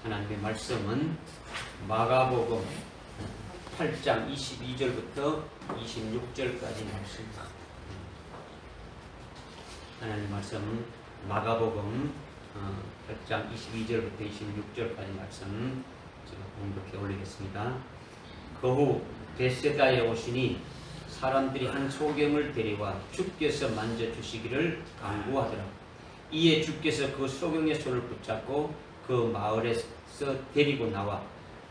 하나님의 말씀은 마가복음 8장 22절부터 26절까지 말씀입니다. 하나님의 말씀 마가복음 8장 22절부터 26절까지 말씀 제가 공독해 올리겠습니다. 그 후 벳세다에 오시니 사람들이 한 소경을 데려와 주께서 만져주시기를 간구하더라. 이에 주께서 그 소경의 손을 붙잡고 그 마을에서 데리고 나와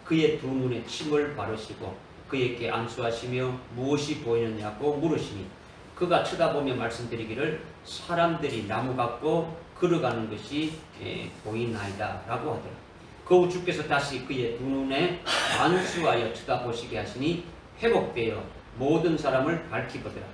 그의 두 눈에 침을 바르시고 그에게 안수하시며 무엇이 보이느냐고 물으시니 그가 쳐다보며 말씀드리기를 사람들이 나무 갖고 걸어가는 것이 보이나이다 라고 하더라. 그 후 주께서 다시 그의 두 눈에 안수하여 쳐다보시게 하시니 회복되어 모든 사람을 밝히거더라.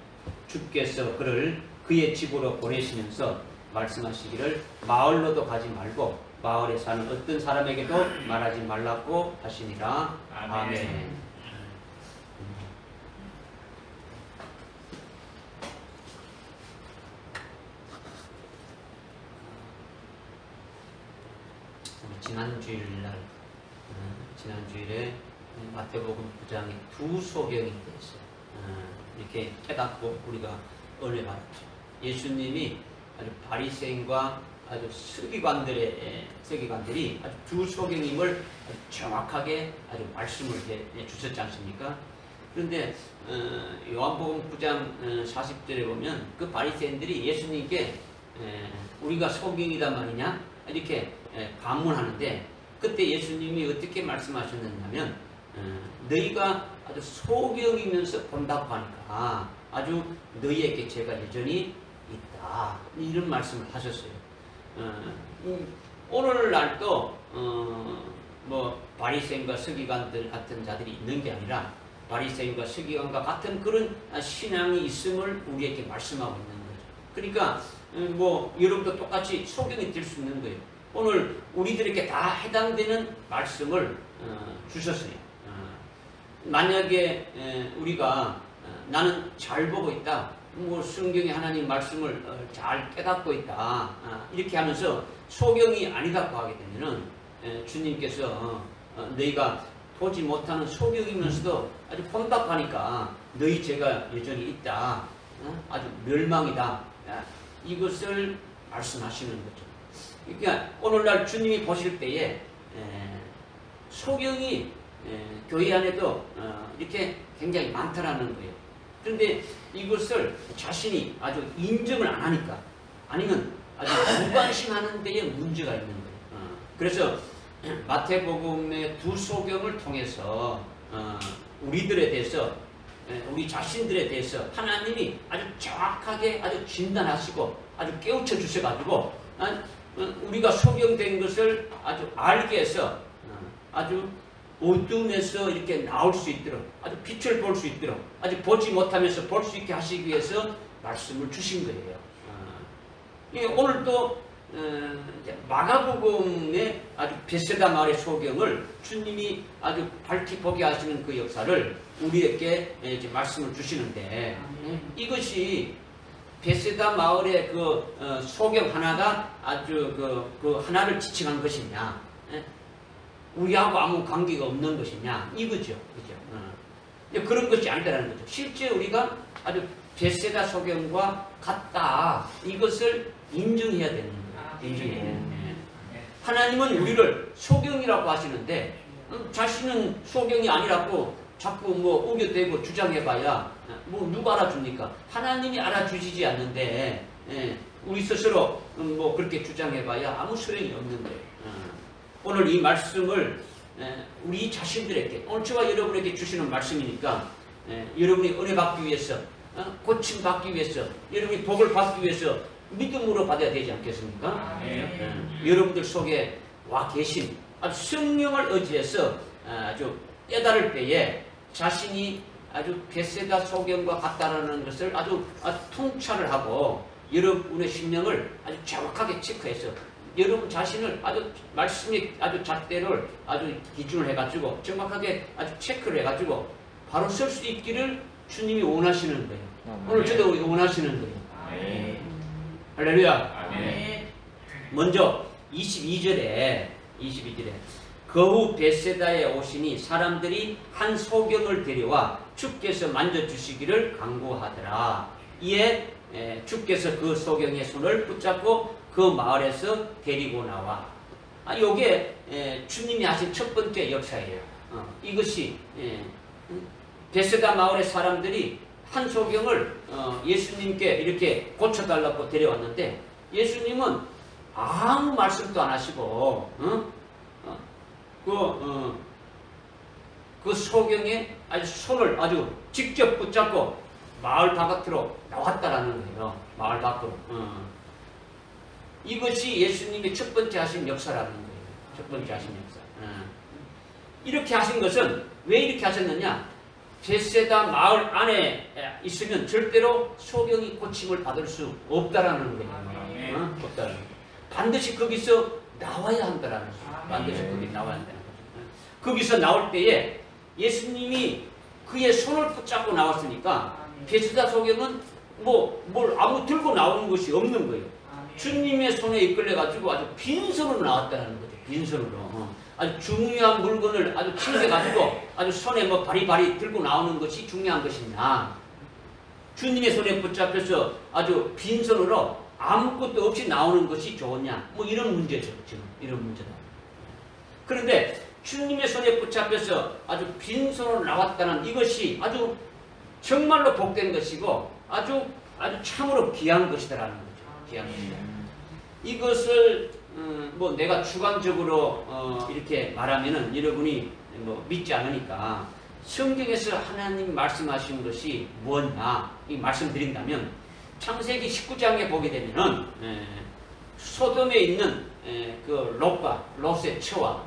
주께서 그를 그의 집으로 보내시면서 말씀하시기를 마을로도 가지 말고 마을에 사는 어떤 사람에게도 말하지 말라고 하시니라. 아멘. 지난 주일에 마태복음 9장에 두 소경에 대해서 이렇게 깨닫고 우리가 은혜 받았죠. 예수님이 아주 바리새인과 아주 서기관들이 아주 두 소경임을 아주 정확하게 아주 말씀을 주셨지 않습니까? 그런데 요한복음 9장 40절에 보면 그 바리새인들이 예수님께 우리가 소경이다 말이냐 이렇게 반문하는데 그때 예수님이 어떻게 말씀하셨느냐면 너희가 아주 소경이면서 본다고 하니까 아주 너희에게 제가 여전히 있다 이런 말씀을 하셨어요. 오늘날도 뭐 바리새인과 서기관들 같은 자들이 있는 게 아니라 바리새인과 서기관과 같은 그런 신앙이 있음을 우리에게 말씀하고 있는 거죠. 그러니까 뭐 여러분도 똑같이 소경이 될 수 있는 거예요. 오늘 우리들에게 다 해당되는 말씀을 주셨어요. 만약에 우리가 나는 잘 보고 있다, 뭐 성경의 하나님 말씀을 잘 깨닫고 있다 이렇게 하면서 소경이 아니다고 하게 되면은 주님께서 너희가 보지 못하는 소경이면서도 아주 혼답하니까 너희 죄가 여전히 있다, 아주 멸망이다, 이것을 말씀하시는 거죠. 그러니까 오늘날 주님이 보실 때에 소경이 교회 안에도 이렇게 굉장히 많다라는 거예요. 그런데 이것을 자신이 아주 인정을 안 하니까 아니면 아주 무관심하는 데에 문제가 있는 거예요. 그래서 마태복음의 두 소경을 통해서 우리들에 대해서 우리 자신들에 대해서 하나님이 아주 정확하게 아주 진단하시고 아주 깨우쳐 주셔가지고 우리가 소경된 것을 아주 알게 해서 아주 어둠에서 이렇게 나올 수 있도록 아주 빛을 볼 수 있도록 아주 보지 못하면서 볼 수 있게 하시기 위해서 말씀을 주신 거예요. 오늘도 마가복음의 아주 벳세다 마을의 소경을 주님이 아주 밝히 보게 하시는 그 역사를 우리에게 이제 말씀을 주시는데 이것이 벳세다 마을의 그 소경 하나가 아주 그 하나를 지칭한 것이냐, 우리하고 아무 관계가 없는 것이냐 이거죠, 그죠? 그런 것이 아니다라는 거죠. 실제 우리가 아주 벳세다 소경과 같다 이것을 인정해야 되는 거예요. 인정해야 되는 거예요. 하나님은 우리를 소경이라고 하시는데 자신은 소경이 아니라고 자꾸 뭐 우겨대고 주장해봐야 뭐 누가 알아줍니까? 하나님이 알아주시지 않는데 우리 스스로 뭐 그렇게 주장해봐야 아무 소용이 없는 거예요. 오늘 이 말씀을 우리 자신들에게 오늘 저와 여러분에게 주시는 말씀이니까 여러분이 은혜 받기 위해서 고침 받기 위해서 여러분이 복을 받기 위해서 믿음으로 받아야 되지 않겠습니까? 여러분들 속에 와 계신 아주 성령을 의지해서 아주 깨달을 때에 자신이 아주 벳세다 소경과 같다라는 것을 아주 통찰을 하고 여러분의 심령을 아주 정확하게 체크해서 여러분 자신을 아주 말씀의 아주 잣대를 아주 기준을 해가지고 정확하게 아주 체크를 해가지고 바로 설 수 있기를 주님이 원하시는 거예요. 오늘 저도 원하시는 거예요. 할렐루야. 먼저 22절에 거후 벳세다에 오시니 사람들이 한 소경을 데려와 주께서 만져주시기를 간구하더라. 이에 주께서 그 소경의 손을 붙잡고 그 마을에서 데리고 나와. 요게 주님이 하신 첫 번째 역사예요. 이것이 벳세다 마을의 사람들이 한 소경을 예수님께 이렇게 고쳐달라고 데려왔는데 예수님은 아무 말씀도 안 하시고 그 소경의 손을 아주 직접 붙잡고 마을 바깥으로 나왔다라는 거예요. 마을 밖으로. 이것이 예수님이 첫 번째 하신 역사라는 거예요. 첫 번째 하신 역사. 이렇게 하신 것은 왜 이렇게 하셨느냐? 벳세다 마을 안에 있으면 절대로 소경이 고침을 받을 수 없다라는 거예요. 없다라는 거예요. 반드시 거기서 나와야 한다라는 거예요. 반드시 거기 나와야 한다는 거예요. 거기서 나올 때에 예수님이 그의 손을 붙잡고 나왔으니까 벳세다 소경은 뭘 아무 들고 나오는 것이 없는 거예요. 주님의 손에 이끌려가지고 아주 빈손으로 나왔다는 거죠. 빈손으로. 아주 중요한 물건을 아주 챙겨가지고 아주 손에 바리바리 들고 나오는 것이 중요한 것이냐. 주님의 손에 붙잡혀서 아주 빈손으로 아무것도 없이 나오는 것이 좋으냐. 이런 문제죠. 지금 이런 문제다. 그런데 주님의 손에 붙잡혀서 아주 빈손으로 나왔다는 이것이 아주 정말로 복된 것이고 아주 참으로 귀한 것이다라는 거죠. 귀한 것이다. 이것을 내가 주관적으로 이렇게 말하면은 여러분이 믿지 않으니까 성경에서 하나님 말씀하신 것이 무엇냐 이 말씀드린다면 창세기 19장에 보게 되면은 소돔에 있는 그 롯의 처와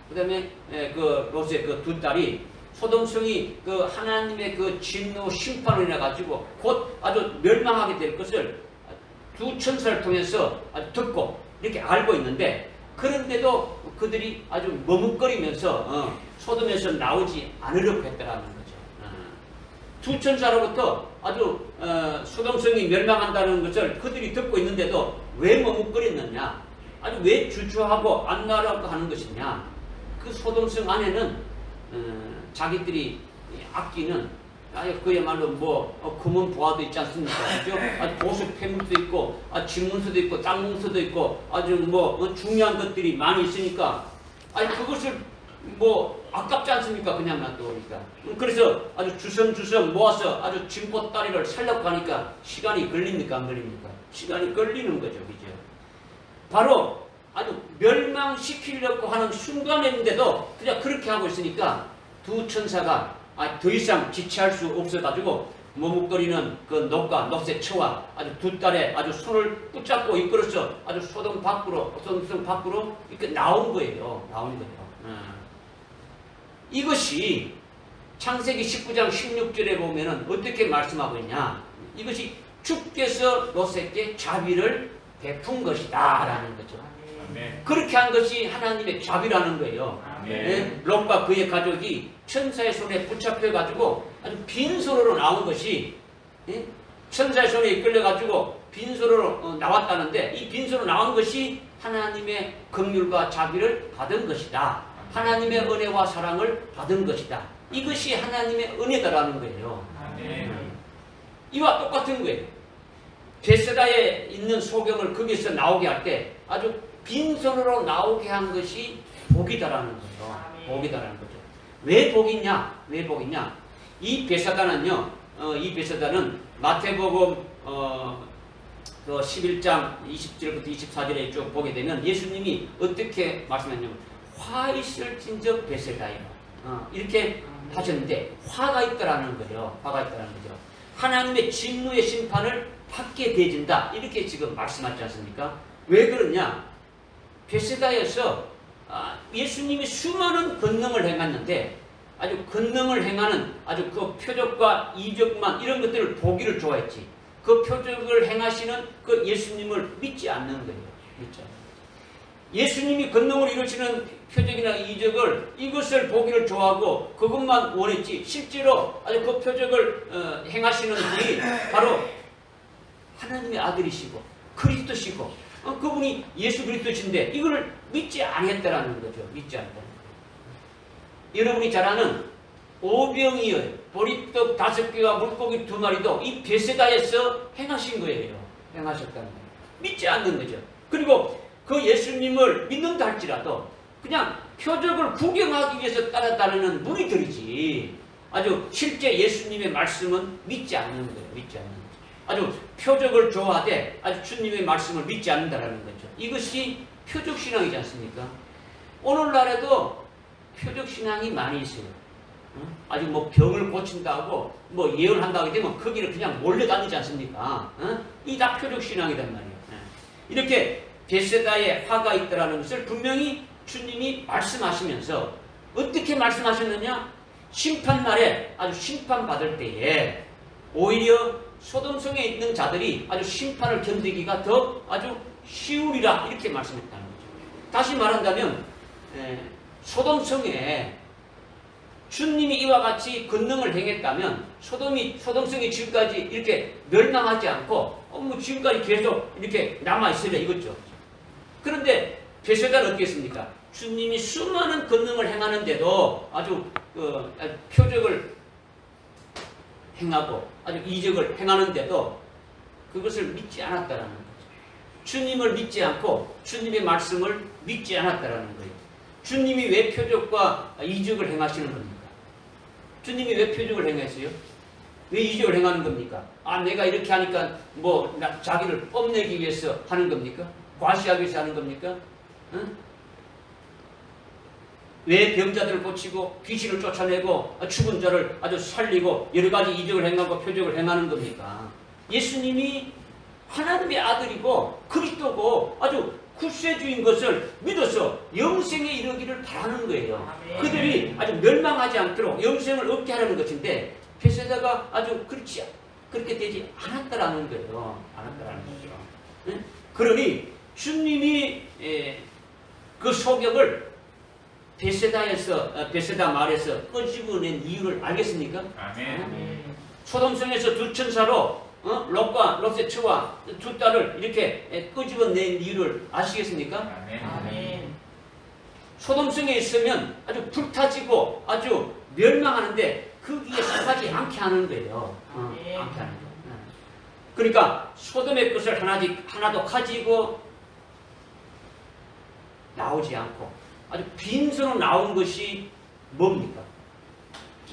그 다음에 그 롯의 그 두 딸이 소돔성이 그 하나님의 그 진노 심판을 인해 가지고 곧 아주 멸망하게 될 것을 두 천사를 통해서 아주 듣고 이렇게 알고 있는데 그런데도 그들이 아주 머뭇거리면서 소돔에서 나오지 않으려고 했다라는 거죠. 두 천사로부터 아주 소돔성이 멸망한다는 것을 그들이 듣고 있는데도 왜 머뭇거렸느냐? 아주 왜 주저하고 안 나라고 하는 것이냐? 그 소돔성 안에는 자기들이 아끼는 그야말로 금은 보화도 있지 않습니까? 그죠? 보석 폐물도 있고, 집문서도 있고, 땅문서도 있고, 아주 중요한 것들이 많이 있으니까, 그것을 아깝지 않습니까? 그냥 놔두니까. 그래서 아주 주섬주섬 모아서 아주 진보다리를 살려고 하니까 시간이 걸립니까? 안 걸립니까? 시간이 걸리는 거죠. 그죠? 바로 아주 멸망시키려고 하는 순간인데도 그냥 그렇게 하고 있으니까 두 천사가 더 이상 지체할 수 없어가지고 머뭇거리는 그 롯의 처와 아주 두 딸의 아주 손을 붙잡고 이끌어서 아주 소돔성 밖으로 이렇게 나온 거예요. 나온 거예요. 이것이 창세기 19장 16절에 보면은 어떻게 말씀하고 있냐? 이것이 주께서 롯에게 자비를 베푼 것이다 라는 거죠. 그렇게 한 것이 하나님의 자비라는 거예요. 롯과 그의 가족이 천사의 손에 붙잡혀가지고 아주 빈손으로 나온 것이 천사의 손에 이끌려가지고 빈손으로 나왔다는데 이 빈손으로 나온 것이 하나님의 긍휼과 자비를 받은 것이다. 하나님의 은혜와 사랑을 받은 것이다. 이것이 하나님의 은혜다라는 거예요. 이와 똑같은 거예요. 벳세다에 있는 소경을 거기서 나오게 할 때 아주 빈손으로 나오게 한 것이 복이다라는 거죠. 복이다라는 거죠. 왜 복이냐? 왜 복이냐? 이 벳세다는요. 이 벳세다는 마태복음 그 11장 20절부터 24절에 쭉 보게 되면 예수님이 어떻게 말씀했냐면 화 있을진저 벳세다이라 이렇게 하셨는데 화가 있다라는 거예요. 화가 있다라는 거죠. 하나님의 진노의 심판을 받게 되진다. 이렇게 지금 말씀하지 않습니까? 왜 그러냐? 벳세다에서 예수님이 수많은 권능을 행했는데 아주 권능을 행하는 아주 그 표적과 이적만 이런 것들을 보기를 좋아했지. 그 표적을 행하시는 그 예수님을 믿지 않는 거예요. 믿지 않는. 예수님이 권능을 이루시는 표적이나 이적을 이것을 보기를 좋아하고 그것만 원했지 실제로 아주 그 표적을 행하시는 분이 바로 하나님의 아들이시고 그리스도시고 그분이 예수 그리스도신데 이걸 믿지 않았다라는 거죠. 믿지 않다. 여러분이 잘 아는 오병이어 보리떡 5개와 물고기 2마리도 이 베세다에서 행하신 거예요. 행하셨다는 거예요. 믿지 않는 거죠. 그리고 그 예수님을 믿는다 할지라도 그냥 표적을 구경하기 위해서 따라다니는 무리들이지 아주 실제 예수님의 말씀은 믿지 않는 거예요. 믿지 않는 거예요. 아주 표적을 좋아하되 아주 주님의 말씀을 믿지 않는다라는 거죠. 이것이 표적신앙이지 않습니까? 오늘날에도 표적신앙이 많이 있어요. 아주 뭐 병을 고친다고 뭐 예언한다고 하게 되면 거기를 그냥 몰려다니지 않습니까? 이 다 표적신앙이란 말이에요. 이렇게 베세다에 화가 있다라는 것을 분명히 주님이 말씀하시면서 어떻게 말씀하셨느냐? 심판날에 아주 심판받을 때에 오히려 소돔성에 있는 자들이 아주 심판을 견디기가 더 아주 쉬우리라 이렇게 말씀했다는 거죠. 다시 말한다면 소돔성에 주님이 이와 같이 권능을 행했다면 소돔성이 지금까지 이렇게 멸망하지 않고 뭐 지금까지 계속 이렇게 남아있으려 이거죠. 그런데 베세다는 어떻겠습니까? 주님이 수많은 권능을 행하는데도 아주 표적을 행하고 아주 이적을 행하는데도 그것을 믿지 않았다라는 거죠. 주님을 믿지 않고 주님의 말씀을 믿지 않았다라는 거예요. 주님이 왜 표적과 이적을 행하시는 겁니까? 주님이 왜 표적을 행했어요? 왜 이적을 행하는 겁니까? 내가 이렇게 하니까 뭐 자기를 뽐내기 위해서 하는 겁니까? 과시하기 위해서 하는 겁니까? 응? 왜 병자들을 고치고 귀신을 쫓아내고 죽은 자를 아주 살리고 여러 가지 이적을 행하고 표적을 행하는 겁니까? 예수님이 하나님의 아들이고 그리스도고 아주 구세주인 것을 믿어서 영생에 이르기를 바라는 거예요. 그들이 아주 멸망하지 않도록 영생을 얻게 하려는 것인데 베세다가 아주 그렇게 되지 않았다라는 거예요. 않았다라는 거죠. 응? 그러니 주님이 그 소격을 베세다 마을에서 끄집어낸 이유를 알겠습니까? 아멘. 소돔성에서 두 천사로 롯과 롯의 처와 두 딸을 이렇게 끄집어낸 이유를 아시겠습니까? 아멘. 소돔성에 있으면 아주 불타지고 아주 멸망하는데 거기에 속하지 않게 하는 거예요. 않게 하는 거예요. 그러니까 소돔의 것을 하나도 가지고 나오지 않고 아주 빈손으로 나온 것이 뭡니까?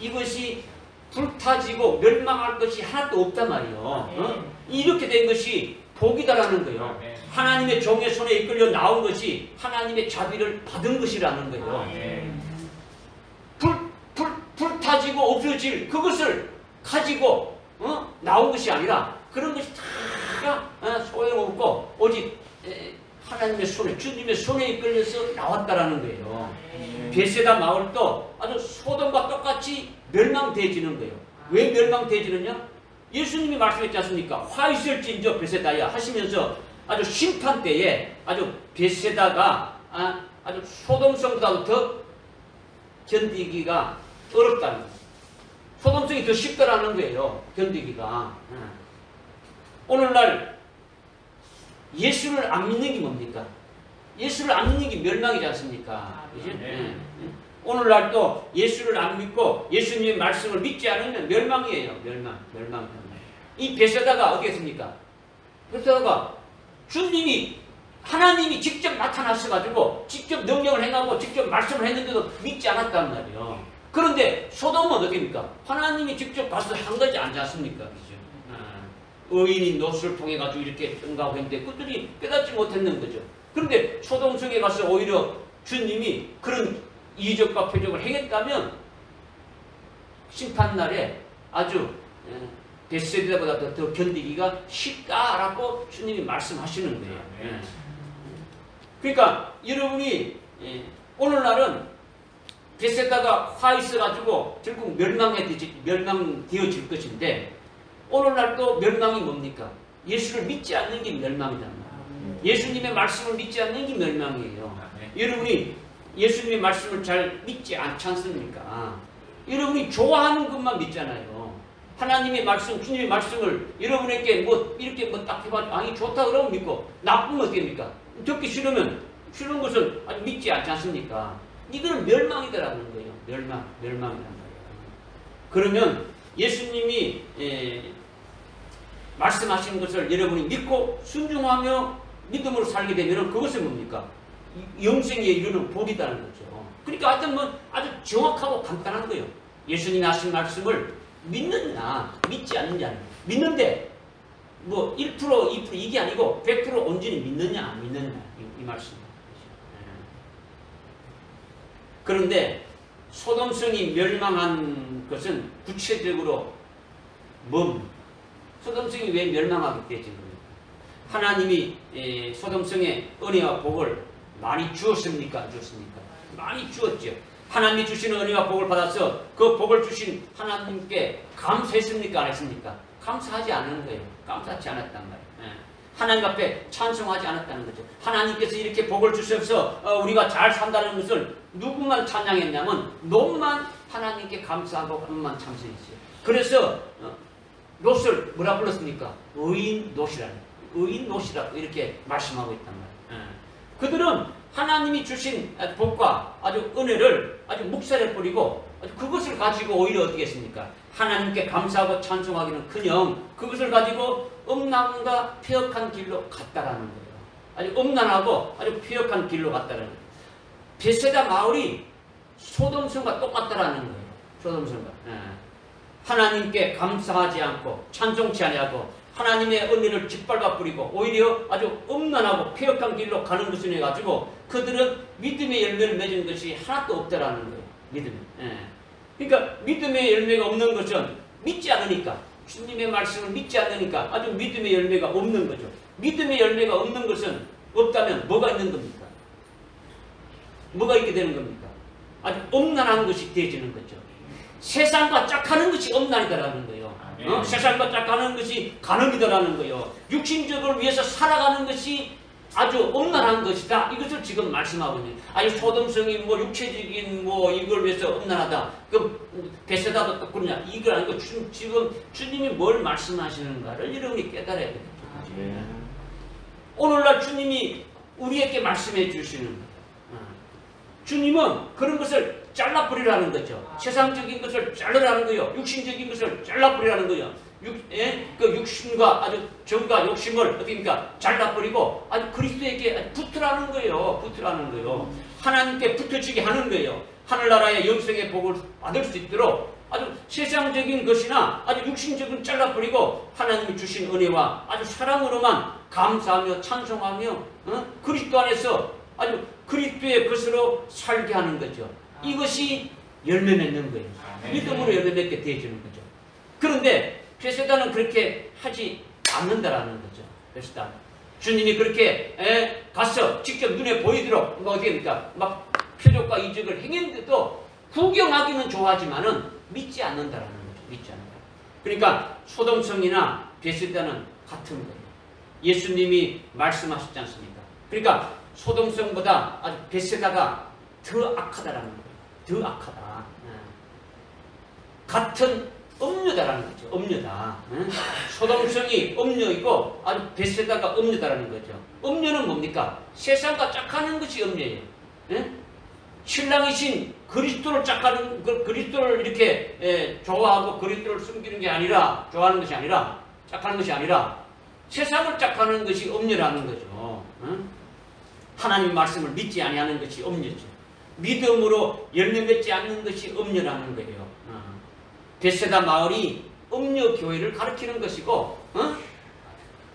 이것이 불타지고 멸망할 것이 하나도 없단 말이에요. 이렇게 된 것이 복이다라는 거예요. 하나님의 종의 손에 이끌려 나온 것이 하나님의 자비를 받은 것이라는 거예요. 불타지고 없어질 그것을 가지고 나온 것이 아니라 그런 것이 다 소용없고 오직 하나님의 손에 주님의 손에 이끌려서 나왔다라는 거예요. 베세다 마을도 아주 소돔과 똑같이 멸망되어지는 거예요. 왜 멸망되어지느냐? 예수님이 말씀했지 않습니까? 화 있을진저 베세다야 하시면서 아주 심판 때에 아주 베세다가 아주 소돔성보다도 더 견디기가 어렵다는 거예요. 소돔성이 더 쉽다라는 거예요. 견디기가. 오늘날 예수를 안 믿는 게 뭡니까? 예수를 안 믿는 게 멸망이지 않습니까? 오늘날 또 예수를 안 믿고 예수님의 말씀을 믿지 않으면 멸망이에요. 멸망. 이 베세다가 어떻겠습니까? 베세다가 주님이 하나님이 직접 나타나셔가지고 직접 능력을 행하고 직접 말씀을 했는데도 믿지 않았단 말이에요. 그런데 소돔은 어떻습니까? 하나님이 직접 가서 한 거지 않지 않습니까? 그죠? 의인인 롯을 통해 가지고 이렇게 응가하고 했는데 그들이 깨닫지 못했는 거죠. 그런데 소돔성에 가서 오히려 주님이 그런 이적과 표적을 행했다면 심판날에 아주 베세다보다 더 견디기가 쉽다라고 주님이 말씀하시는 거예요. 그러니까 여러분이 오늘날은 베세다가 화 있어가지고 결국 멸망되어질 것인데 오늘날도 멸망이 뭡니까? 예수를 믿지 않는 게 멸망이란 말이에요. 예수님의 말씀을 믿지 않는 게 멸망이에요. 여러분이 예수님의 말씀을 잘 믿지 않지 않습니까? 여러분이 좋아하는 것만 믿잖아요. 하나님의 말씀, 주님의 말씀을 여러분에게 뭐 이렇게 뭐 딱 해봐, 아니 좋다 그러면 믿고 나쁘면 어떻게 합니까? 듣기 싫으면 싫은 것을 아주 믿지 않지 않습니까? 이거는 멸망이다라는 거예요. 멸망이란 말이에요. 그러면 예수님이 말씀하신 것을 여러분이 믿고 순종하며 믿음으로 살게 되면 그것은 뭡니까? 영생에 이르는 복이라는 거죠. 그러니까 하여튼 뭐 아주 정확하고 간단한 거예요. 예수님이 하신 말씀을 믿느냐 믿지 않느냐. 믿는데 뭐 1% 2% 이게 아니고 100% 온전히 믿느냐 안 믿느냐 이 말씀입니다. 그런데 소돔성이 멸망한 것은 구체적으로 소돔성이 왜 멸망하게 되지? 하나님이 소돔성에 은혜와 복을 많이 주었습니까? 안 주었습니까? 많이 주었죠. 하나님이 주시는 은혜와 복을 받아서 그 복을 주신 하나님께 감사했습니까? 안 했습니까? 감사하지 않은 거예요. 감사하지 않았단 말이에요. 하나님 앞에 찬송하지 않았다는 거죠. 하나님께서 이렇게 복을 주셔서 우리가 잘 산다는 것을 누구만 찬양했냐면 롯만 하나님께 감사하고 롯만 찬송했어요. 그래서 롯을 뭐라 불렀습니까? 의인 롯이라고 이렇게 말씀하고 있단 말이에요. 그들은 하나님이 주신 복과 아주 은혜를 아주 묵살해버리고 그것을 가지고 오히려 어떻게 했습니까? 하나님께 감사하고 찬송하기는 커녕 그것을 가지고 음란과 폐역한 길로 갔다라는 거예요. 아주 음란하고 아주 폐역한 길로 갔다라는 거예요. 베세다 마을이 소돔성과 똑같다라는 거예요. 소돔성과. 하나님께 감사하지 않고 찬송치 아니하고 하나님의 은혜를 짓밟아 버리고 오히려 아주 음란하고 폐역한 길로 가는 것을 해가지고 그들은 믿음의 열매를 맺은 것이 하나도 없다라는 거예요. 믿음이. 그러니까 믿음의 열매가 없는 것은 믿지 않으니까 주님의 말씀을 믿지 않으니까 아주 믿음의 열매가 없는 거죠. 믿음의 열매가 없는 것은 없다면 뭐가 있는 겁니까? 뭐가 있게 되는 겁니까? 아주 음란한 것이 되어지는 거죠. 세상과 짝하는 것이 음란이다라는 거예요. 세상과 짝하는 것이 간음이다라는 거예요. 육신적을 위해서 살아가는 것이 아주 음란한 것이다. 이것을 지금 말씀하고 있는. 아주 소돔성이 뭐 육체적인 뭐 이걸 위해서 음란하다. 그 베세다도 또 그러냐. 이걸 아니고 지금 주님이 뭘 말씀하시는가를 여러분이 깨달아야 되겠죠. 오늘날 주님이 우리에게 말씀해 주시는 거예요. 주님은 그런 것을 잘라버리라는 거죠. 세상적인 것을 자르라는 거예요. 육신적인 것을 잘라버리라는 거예요. 그 육신과 아주 정과 욕심을 어떻게입니까? 잘라버리고 아주 그리스도에게 붙으라는 거예요. 붙으라는 거예요. 하나님께 붙어지게 하는 거예요. 하늘나라의 영생의 복을 받을 수 있도록 아주 세상적인 것이나 아주 육신적인 잘라버리고 하나님이 주신 은혜와 아주 사랑으로만 감사하며 찬송하며 그리스도 안에서 아주 그리스도의 것으로 살게 하는 거죠. 이것이 열매 맺는 거예요. 믿음으로 열매 맺게 되어지는 거죠. 그런데 베세다는 그렇게 하지 않는다라는 거죠. 베세다. 주님이 그렇게 가서 직접 눈에 보이도록 뭐 어떻게 합니까? 막 표적과 이적을 행했는데도 구경하기는 좋아하지만은 믿지 않는다라는 거죠. 믿지 않는다. 그러니까 소돔성이나 베세다는 같은 거예요. 예수님이 말씀하셨지 않습니까? 그러니까 소돔성보다 아주 베세다가 더 악하다라는 거예요. 더 악하다. 같은 음녀다라는 거죠. 음녀다. 소돔성이 음녀이고 아주 베세다가 음녀다라는 거죠. 음녀는 뭡니까? 세상과 짝하는 것이 음녀예요. 신랑이신 그리스도를 짝하는 그리스도를 이렇게 좋아하고 그리스도를 숨기는 게 아니라 좋아하는 것이 아니라 짝하는 것이 아니라 세상을 짝하는 것이 음녀라는 거죠. 하나님 말씀을 믿지 아니하는 것이 음녀죠. 믿음으로 열매 맺지 않는 것이 음녀라는 거예요. 베세다 마을이 음녀 교회를 가리키는 것이고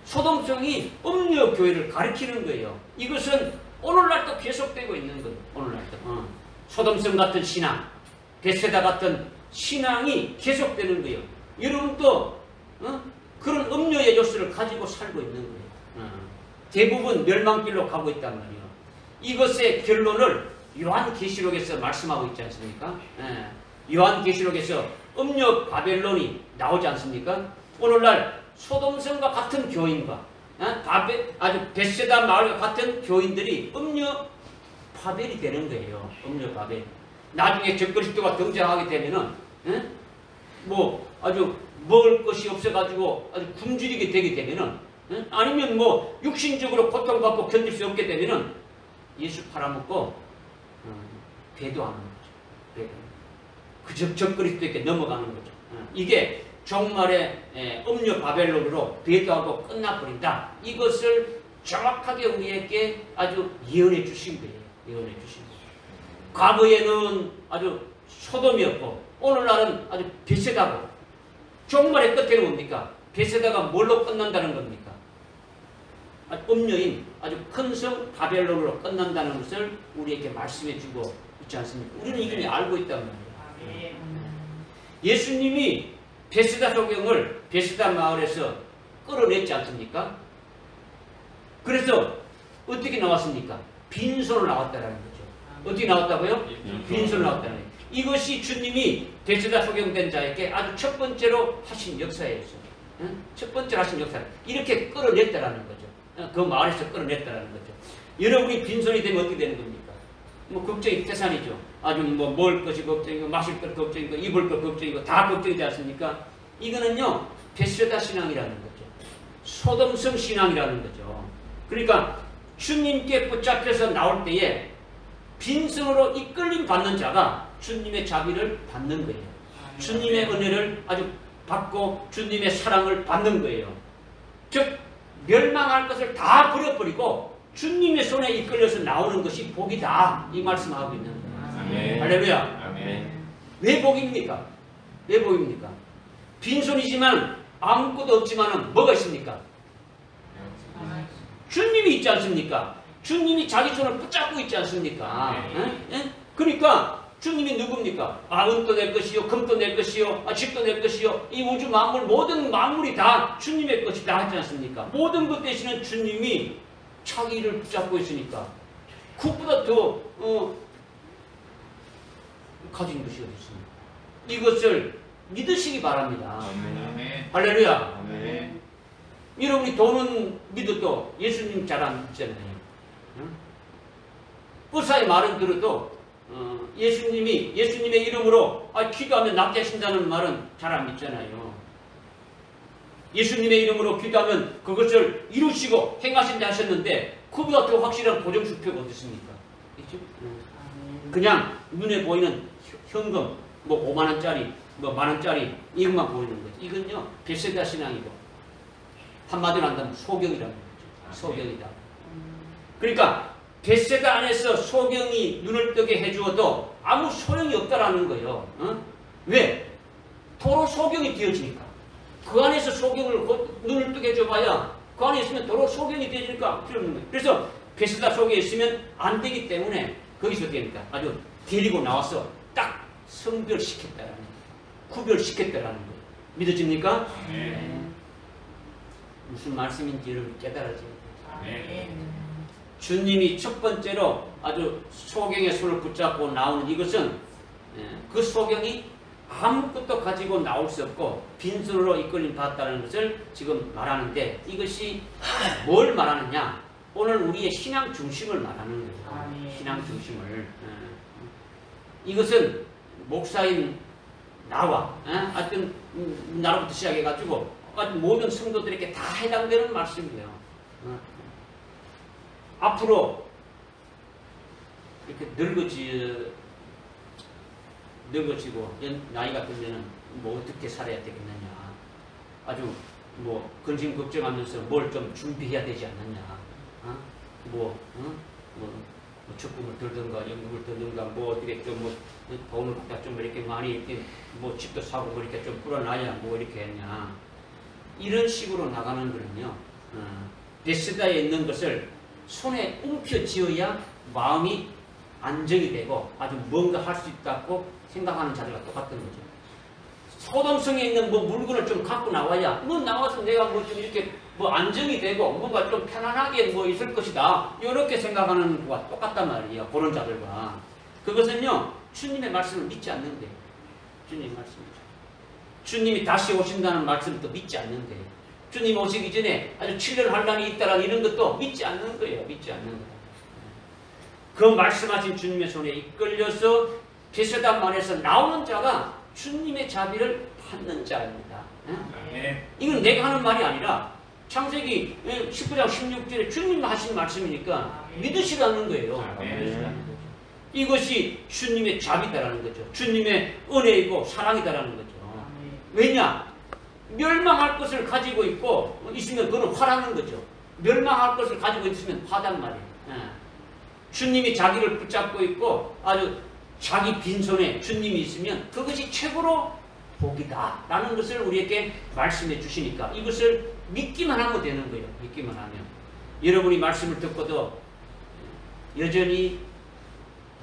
소돔성이 음녀 교회를 가리키는 거예요. 이것은 오늘날도 계속되고 있는 거예요. 오늘날도 소돔성 같은 신앙, 베세다 같은 신앙이 계속되는 거예요. 여러분도 그런 음녀의 요소를 가지고 살고 있는 거예요. 대부분 멸망길로 가고 있단 말이에요. 이것의 결론을 요한계시록에서 말씀하고 있지 않습니까? 요한계시록에서 음녀 바벨론이 나오지 않습니까? 오늘날 소돔성과 같은 교인과 아주 베세다 마을과 같은 교인들이 음녀 바벨이 되는 거예요. 음녀 바벨. 나중에 적그리스도가 등장하게 되면은 뭐 아주 먹을 것이 없어가지고 아주 굶주리게 되게 되면은, 아니면 뭐 육신적으로 고통받고 견딜 수 없게 되면은 예수 팔아먹고 배도 안 하는 거죠. 배도. 그저 적그리스도에게 넘어가는 거죠. 이게 종말의 음녀 바벨론으로 배도하고 끝나버린다. 이것을 정확하게 우리에게 아주 예언해 주신 거예요. 예언해 주신 거예요. 과거에는 아주 소돔이었고 오늘날은 아주 베세다고. 종말의 끝에는 뭡니까? 베세다가 뭘로 끝난다는 겁니까? 음녀인 아주 큰 성 바벨론으로 끝난다는 것을 우리에게 말씀해 주고 있지 않습니까? 우리는 이미 알고 있단 말이에요. 예수님이 베세다 소경을 베세다 마을에서 끌어냈지 않습니까? 그래서 어떻게 나왔습니까? 빈손으로 나왔다는 거죠. 어떻게 나왔다고요? 빈손으로 나왔다는 거예요. 이것이 주님이 베세다 소경된 자에게 아주 첫 번째로 하신 역사예요. 첫 번째로 하신 역사. 이렇게 끌어냈다라는 거죠. 그 마을에서 끌어냈다라는 거죠. 여러분이 빈손이 되면 어떻게 되는 겁니까? 뭐 걱정이 태산이죠. 아주 뭐 먹을 것이 걱정이고 마실 것 걱정이고 입을 것 걱정이고 다 걱정이지 않습니까? 이거는요 베세다 신앙이라는 거죠. 소돔성 신앙이라는 거죠. 그러니까 주님께 붙잡혀서 나올 때에 빈손으로 이끌림 받는 자가 주님의 자비를 받는 거예요. 주님의 은혜를 아주 받고 주님의 사랑을 받는 거예요. 즉 멸망할 것을 다 버려버리고 주님의 손에 이끌려서 나오는 것이 복이다. 이 말씀하고 있는 거예요. 할렐루야. 아멘. 왜 복입니까? 왜 복입니까? 빈손이지만 아무것도 없지만은 뭐가 있습니까? 주님이 있지 않습니까? 주님이 자기 손을 붙잡고 있지 않습니까? 그러니까 주님이 누굽니까? 은도 낼 것이요, 금도 낼 것이요, 집도 낼 것이요, 이 우주 만물 모든 만물이 다 주님의 것이다 하지 않습니까? 모든 것 대신에 주님이 자기를 붙잡고 있으니까 그것보다 더 가진 것이 어디 있습니까? 이것을 믿으시기 바랍니다. 아멘. 할렐루야. 아멘. 여러분이 돈은 믿어도 예수님 잘 안 믿잖아요. 의사의 말은 들어도 예수님의 이름으로 기도하면 낫게하신다는 말은 잘 안 믿잖아요. 예수님의 이름으로 기도하면 그것을 이루시고 행하신다 하셨는데 그보다 더 확실한 보정수표가 어디 있습니까? 그렇죠? 그냥 눈에 보이는 현금 뭐 5만 원짜리 뭐 만 원짜리 이것만 보이는 거죠. 이건요 베세다 신앙이고 한마디로 한다면 소경이라는 거죠. 소경이다. 그러니까 베세다 안에서 소경이 눈을 뜨게 해주어도 아무 소용이 없다라는 거예요. 왜? 도로 소경이 되어지니까. 그 안에서 소경을 눈을 뜨게 해줘봐야 그 안에 있으면 도로 소경이 되어지니까 필요 없는 거예요. 그래서 베세다 속에 있으면 안 되기 때문에 거기서 되니까 아주 데리고 나와서 딱 성별시켰다라는 거예요. 구별시켰다라는 거예요. 믿어집니까? 무슨 말씀인지 여러분 깨달아져요. 주님이 첫 번째로 아주 소경의 손을 붙잡고 나오는 이것은 그 소경이 아무것도 가지고 나올 수 없고 빈손으로 이끌림 받았다는 것을 지금 말하는데 이것이 뭘 말하느냐? 오늘 우리의 신앙 중심을 말하는 거예요. 신앙 중심을. 이것은 목사인 나와 하여튼 나로부터 시작해가지고 모든 성도들에게 다 해당되는 말씀이에요. 앞으로 이렇게 늙어지고 나이가 들면은 뭐 어떻게 살아야 되겠느냐. 아주 뭐 근심 걱정하면서 뭘 좀 준비해야 되지 않느냐. 뭐 적금을 들든가 연금을 들든가 뭐 어떻게 좀 뭐 돈을 갖다 좀 이렇게 많이 이렇게 뭐 집도 사고 뭐 이렇게 좀 풀어놔야 뭐 이렇게 했냐. 이런 식으로 나가는 거는요. 베세다에 있는 것을 손에 움켜쥐어야 마음이 안정이 되고 아주 뭔가 할 수 있다고 생각하는 자들과 똑같은 거죠. 소돔성에 있는 뭐 물건을 좀 갖고 나와야 뭐 나와서 내가 뭐 좀 이렇게 뭐 안정이 되고 뭔가 좀 편안하게 뭐 있을 것이다. 이렇게 생각하는 것과 똑같단 말이에요. 그런 자들과. 그것은요. 주님의 말씀을 믿지 않는 거예요. 주님의 말씀이죠. 주님이 다시 오신다는 말씀도 믿지 않는 거예요. 주님 오시기 전에 아주 7년 환란이 있다라는 이런 것도 믿지 않는 거예요. 믿지 않는 거예요. 그 말씀하신 주님의 손에 이끌려서 베세다 만에서 나오는 자가 주님의 자비를 받는 자입니다. 이건 내가 하는 말이 아니라 창세기 19장 16절에 주님 하신 말씀이니까 믿으시라는 거예요. 이것이 주님의 자비다라는 거죠. 주님의 은혜이고 사랑이다라는 거죠. 왜냐? 멸망할 것을 가지고 있으면 그건 화라는 거죠. 멸망할 것을 가지고 있으면 화단 말이에요. 주님이 자기를 붙잡고 있고 아주 자기 빈손에 주님이 있으면 그것이 최고로 복이다 라는 것을 우리에게 말씀해 주시니까 이것을 믿기만 하면 되는 거예요. 믿기만 하면. 여러분이 말씀을 듣고도 여전히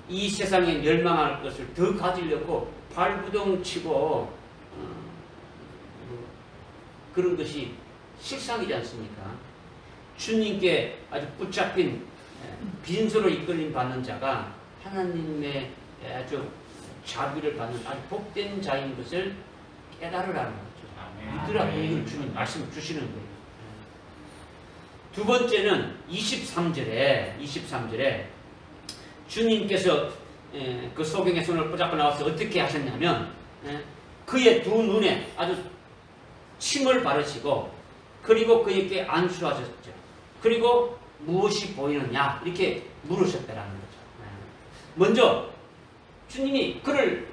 이 세상에 멸망할 것을 더 가지려고 발부동 치고 그런 것이 실상이지 않습니까? 주님께 아주 붙잡힌 빈손으로 이끌림 받는 자가 하나님의 아주 자비를 받는 아주 복된 자인 것을 깨달으라는 거죠. 믿으라고 이걸 주님 말씀 주시는 거예요. 두 번째는 23절에 주님께서 그 소경의 손을 붙잡고 나와서 어떻게 하셨냐면 그의 두 눈에 아주 침을 바르시고 그리고 그에게 안수하셨죠. 그리고 무엇이 보이느냐 이렇게 물으셨다라는 거죠. 먼저 주님이 그를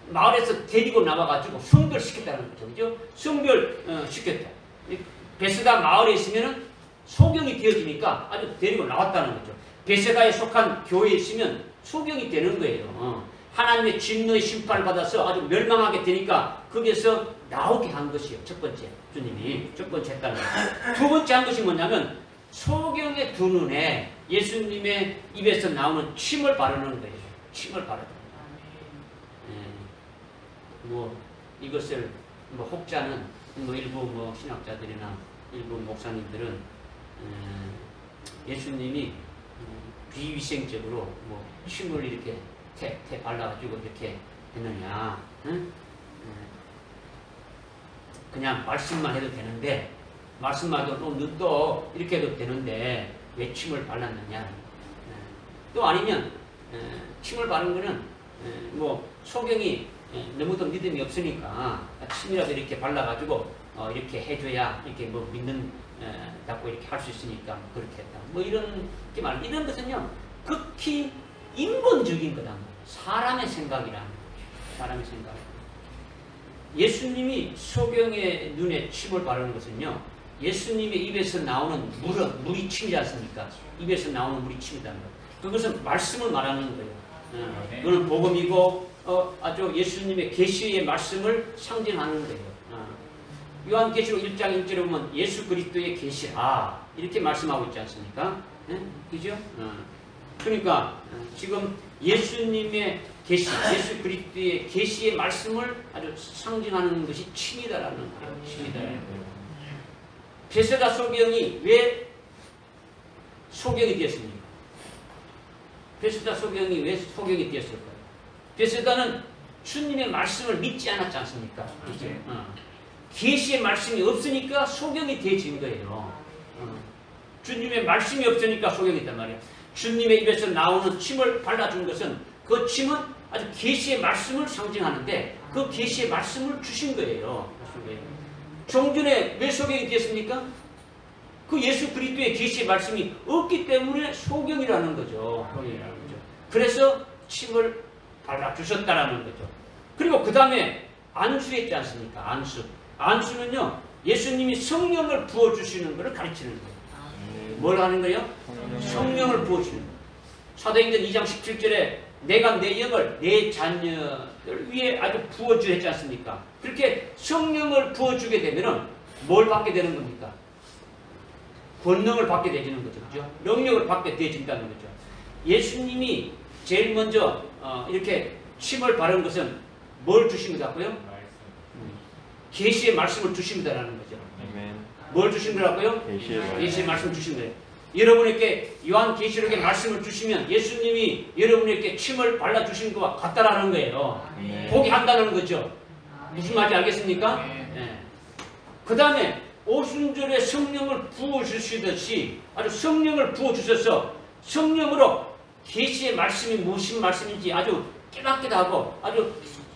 마을에서 데리고 나와가지고 성별시켰다는 거죠. 그죠? 성별시켰다. 베세다 마을에 있으면 소경이 되어지니까 아주 데리고 나왔다는 거죠. 베세다에 속한 교회에 있으면 소경이 되는 거예요. 하나님의 진노의 심판을 받아서 아주 멸망하게 되니까 거기에서 나오게 한 것이에요. 첫 번째 주님이 첫 번째 했다는 거예요. 두 번째 한 것이 뭐냐면 소경의 두 눈에 예수님의 입에서 나오는 침을 바르는 거예요. 침을 바르는 거예요. 이것을 혹자는 일부 신학자들이나 일부 목사님들은 예수님이 비위생적으로 침을 이렇게 태 발라가지고 이렇게 했느냐, 그냥 말씀만 해도 되는데 말씀만 해도 또 이렇게 해도 되는데 왜 침을 발랐느냐. 또 아니면 침을 바른 거는 소경이 너무도 믿음이 없으니까 침이라도 이렇게 발라가지고 이렇게 해줘야 이렇게 믿는다고 이렇게 할 수 있으니까 그렇게 했다. 이런 게 말이에요. 이런 것은요 극히 인본적인 거다. 사람의 생각이라는 거죠. 사람의 생각. 예수님이 소경의 눈에 침을 바르는 것은요 예수님의 입에서 나오는 물이 침이지 않습니까? 입에서 나오는 물이 침이라는 거예요. 그것은 말씀을 말하는 거예요. 그건 복음이고 아주 예수님의 계시의 말씀을 상징하는 거예요. 요한계시록 1장 1절에 보면 예수 그리스도의 계시라 이렇게 말씀하고 있지 않습니까? 그죠? 그러니까 지금 예수님의 계시, 예수 그리스도의 계시의 말씀을 아주 상징하는 것이 침이다라는 거예요. 침이다라는 거예요. 베세다 소경이 왜 소경이 되었습니까? 베세다 소경이 왜 소경이 되었을까요? 베세다는 주님의 말씀을 믿지 않았지 않습니까? 계시의 말씀이 없으니까 소경이 되어진 거예요. 주님의 말씀이 없으니까 소경이 있단 말이에요. 주님의 입에서 나오는 침을 발라준 것은 그 침은 아주 계시의 말씀을 상징하는데 그 계시의 말씀을 주신 거예요. 종전에 왜 소경이 되었습니까? 그 예수 그리스도의 계시의 말씀이 없기 때문에 소경이라는 거죠. 그래서 침을 발라주셨다라는 거죠. 그리고 그 다음에 안수했지 않습니까? 안수는요 예수님이 성령을 부어주시는 것을 가르치는 거예요. 뭘 하는 거예요? 성령을 부어주시는 거예요. 사도행전 2장 17절에 내가 내 영을 내 자녀들 위에 아주 부어주했지 않습니까? 그렇게 성령을 부어주게 되면 뭘 받게 되는 겁니까? 권능을 받게 되지는 거죠. 그죠? 능력을 받게 되어진다는 거죠. 예수님이 제일 먼저 이렇게 침을 바른 것은 뭘 주신 거라고요? 계시의 말씀을 주신 거라는 거죠. 뭘 주신 거라고요? 계시의 말씀을 주신 거예요. 여러분에게 요한계시록의 말씀을 주시면 예수님이 여러분에게 침을 발라주신 것과 같다라는 거예요. 보게 한다는 거죠. 무슨 말인지 알겠습니까? 네. 그 다음에 오순절에 성령을 부어주시듯이 아주 성령을 부어주셔서 성령으로 계시의 말씀이 무슨 말씀인지 아주 깨닫기도 하고 아주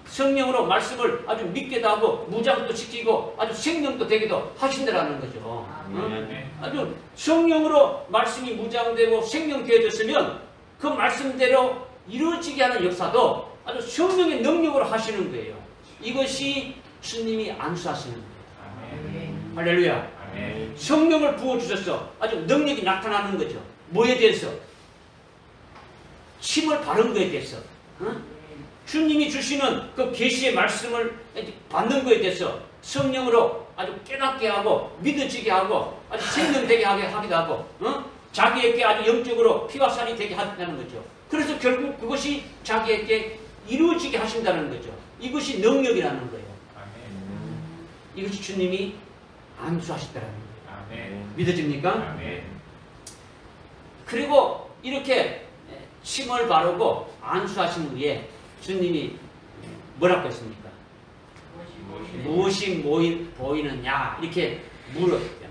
성령으로 말씀을 아주 믿게도 하고 무장도 시키고 아주 생명도 되기도 하신다라는 거죠. 아주 성령으로 말씀이 무장되고 생명되어졌으면 그 말씀대로 이루어지게 하는 역사도 아주 성령의 능력으로 하시는 거예요. 이것이 주님이 안수하시는 거예요. 할렐루야. 성령을 부어주셔서 아주 능력이 나타나는 거죠. 뭐에 대해서? 침을 바른 거에 대해서. 주님이 주시는 그 계시의 말씀을 받는 거에 대해서 성령으로 아주 깨닫게 하고 믿어지게 하고 아주 생명되게 하기도 하고 자기에게 아주 영적으로 피와 살이 되게 한다는 거죠. 그래서 결국 그것이 자기에게 이루어지게 하신다는 거죠. 이것이 능력이라는 거예요. 이것이 주님이 안수하셨다는 거예요. 믿어집니까? 그리고 이렇게 침을 바르고 안수하신 후에 주님이 뭐라고 했습니까? 무엇이 보이느냐 이렇게 물었잖아요.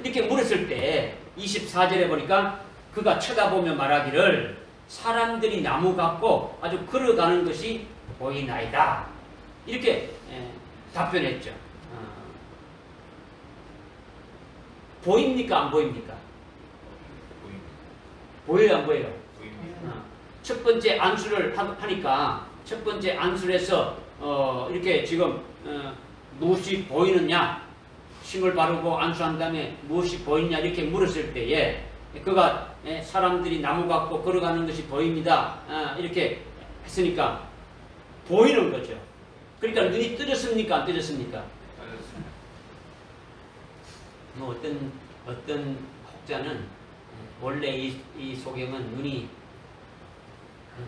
이렇게 물었을 때 24절에 보니까 그가 쳐다보며 말하기를 사람들이 나무 같고 아주 걸어가는 것이 보이나이다. 이렇게 답변했죠. 보입니까? 안 보입니까? 보여요? 안 보여요? 첫 번째 안수를 하니까 첫 번째 안수를 해서 이렇게 지금 무엇이 보이느냐 침을 바르고 안수한 다음에 무엇이 보이냐 이렇게 물었을 때에 그가 사람들이 나무 같고 걸어가는 것이 보입니다. 이렇게 했으니까 보이는 거죠. 그러니까 눈이 뜨졌습니까? 안 뜨졌습니까? 뭐 어떤 혹자는 원래 이 소경은 눈이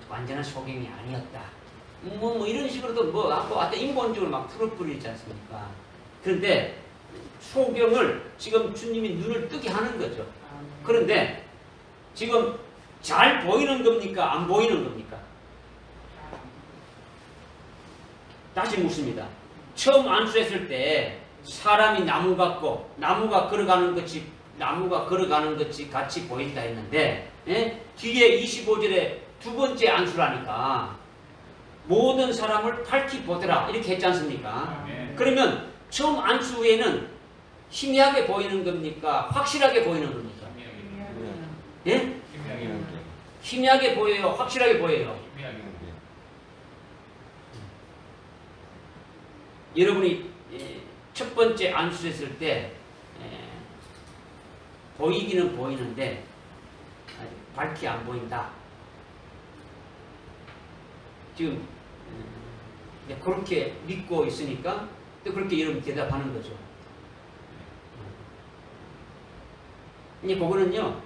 완전한 소경이 아니었다. 뭐 이런 식으로도 하여튼 인본적으로 막 풀어뿌리지 않습니까? 그런데 소경을 지금 주님이 눈을 뜨게 하는 거죠. 그런데 지금 잘 보이는 겁니까? 안 보이는 겁니까? 다시 묻습니다. 처음 안수했을 때 사람이 나무 같고 나무가 걸어가는 것이 같이 보인다 했는데 뒤에 25절에 두 번째 안수라니까 모든 사람을 밝히 보더라 이렇게 했지 않습니까? 그러면 처음 안수 후에는 희미하게 보이는 겁니까? 확실하게 보이는 겁니까? 예? 희미하게 보여요? 확실하게 보여요? 여러분이 첫 번째 안수했을 때 보이기는 보이는데 밝게 안 보인다. 지금 그렇게 믿고 있으니까 또 그렇게 여러분 대답하는 거죠. 이제 그거는요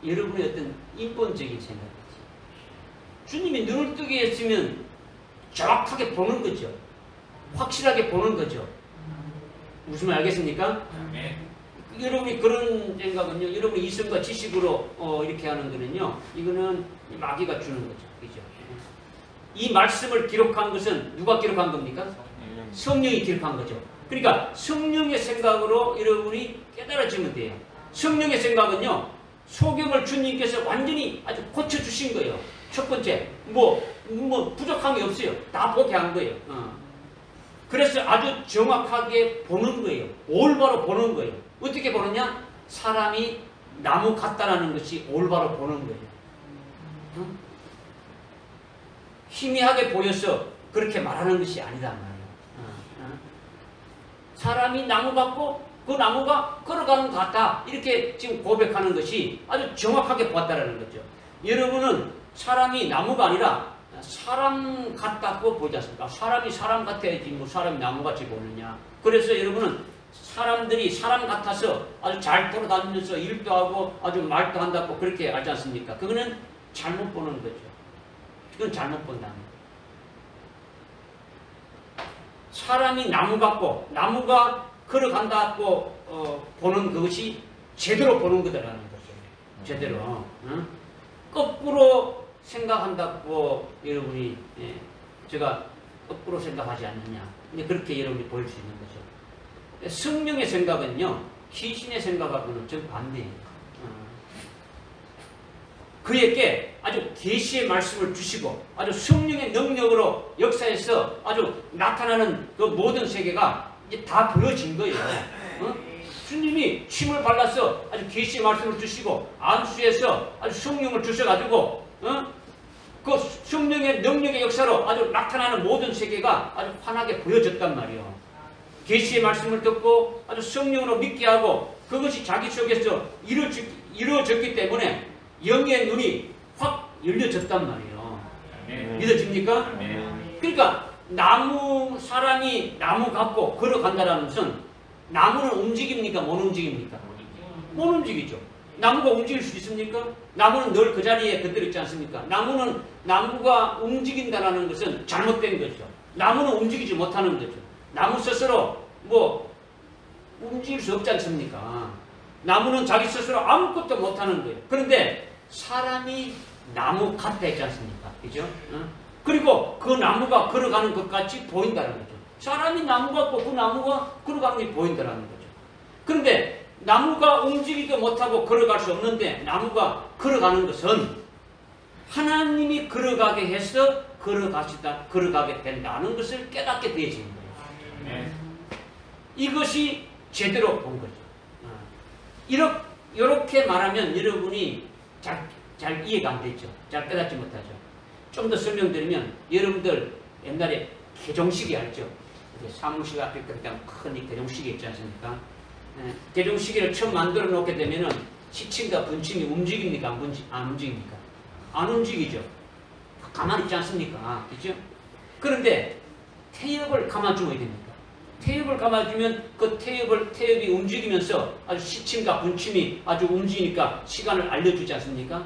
여러분의 어떤 인본적인 생각이지. 주님이 눈을 뜨게 했으면 정확하게 보는 거죠. 확실하게 보는 거죠. 무슨 말 알겠습니까? 여러분이 그런 생각은요, 여러분이 이성과 지식으로 이렇게 하는 거는요, 이거는 마귀가 주는 거죠. 그죠? 이 말씀을 기록한 것은 누가 기록한 겁니까? 성령이 기록한 거죠. 그러니까 성령의 생각으로 여러분이 깨달아지면 돼요. 성령의 생각은요, 소경을 주님께서 완전히 아주 고쳐주신 거예요. 첫 번째, 뭐 부족한 게 없어요. 다 보게 한 거예요. 그래서 아주 정확하게 보는 거예요. 올바로 보는 거예요. 어떻게 보느냐? 사람이 나무 같다라는 것이 올바로 보는 거예요. 희미하게 보여서 그렇게 말하는 것이 아니다 말이에요. 사람이 나무 같고 그 나무가 걸어가는 것 같다. 이렇게 지금 고백하는 것이 아주 정확하게 보았다라는 거죠. 여러분은 사람이 나무가 아니라 사람 같다고 보지 않습니까? 사람이 사람 같아야지 뭐 사람이 나무같이 보느냐. 그래서 여러분은 사람들이 사람 같아서 아주 잘 돌아다니면서 일도 하고 아주 말도 한다고 그렇게 알지 않습니까? 그거는 잘못 보는 거죠. 그건 잘못 본다는 거예요. 사람이 나무 같고 나무가 걸어간다고 보는 그것이 제대로 보는 거다라는 거죠. 제대로. 거꾸로 생각한다고 여러분이 제가 거꾸로 생각하지 않느냐. 그렇게 여러분이 보일 수 있는 거죠. 성령의 생각은요. 귀신의 생각하고는 좀 반대예요. 그에게 아주 계시의 말씀을 주시고 아주 성령의 능력으로 역사에서 아주 나타나는 그 모든 세계가 이제 다 보여진 거예요. 주님이 침을 발라서 아주 계시의 말씀을 주시고 안수에서 아주 성령을 주셔가지고 그 성령의 능력의 역사로 아주 나타나는 모든 세계가 아주 환하게 보여졌단 말이에요. 계시의 말씀을 듣고 아주 성령으로 믿게 하고 그것이 자기 속에서 이루어졌기 때문에 영의 눈이 확 열려졌단 말이에요. 믿어집니까? 그러니까 사람이 나무 갖고 걸어간다는 것은 나무는 움직입니까? 못 움직입니까? 못 움직이죠. 나무가 움직일 수 있습니까? 나무는 늘 그 자리에 그대로 있지 않습니까? 나무가 움직인다는 것은 잘못된 거죠. 나무는 움직이지 못하는 거죠. 나무 스스로 뭐 움직일 수 없지 않습니까? 나무는 자기 스스로 아무것도 못하는 거예요. 그런데 사람이 나무 같다 했지 않습니까? 그죠? 그리고 그 나무가 걸어가는 것 같이 보인다는 거죠. 사람이 나무 같고 그 나무가 걸어가는 게 보인다는 거죠. 그런데 나무가 움직이도 못하고 걸어갈 수 없는데 나무가 걸어가는 것은 하나님이 걸어가게 해서 걸어가게 된다는 것을 깨닫게 되어지는 거예요. 이것이 제대로 본 거죠. 이렇게 말하면 여러분이 잘 이해가 안 되죠. 잘 깨닫지 못하죠. 좀 더 설명드리면 여러분들 옛날에 개종식이 알죠? 사무실 앞에 그냥 큰 개종식이 있지 않습니까? 개종식을 처음 만들어 놓게 되면은 시침과 분침이 움직입니까? 안 움직입니까? 안 움직이죠. 가만히 있지 않습니까? 그죠? 그런데 태엽을 감아주어야 됩니까? 태엽을 감아주면 그 태엽이 움직이면서 아주 시침과 분침이 아주 움직이니까 시간을 알려주지 않습니까?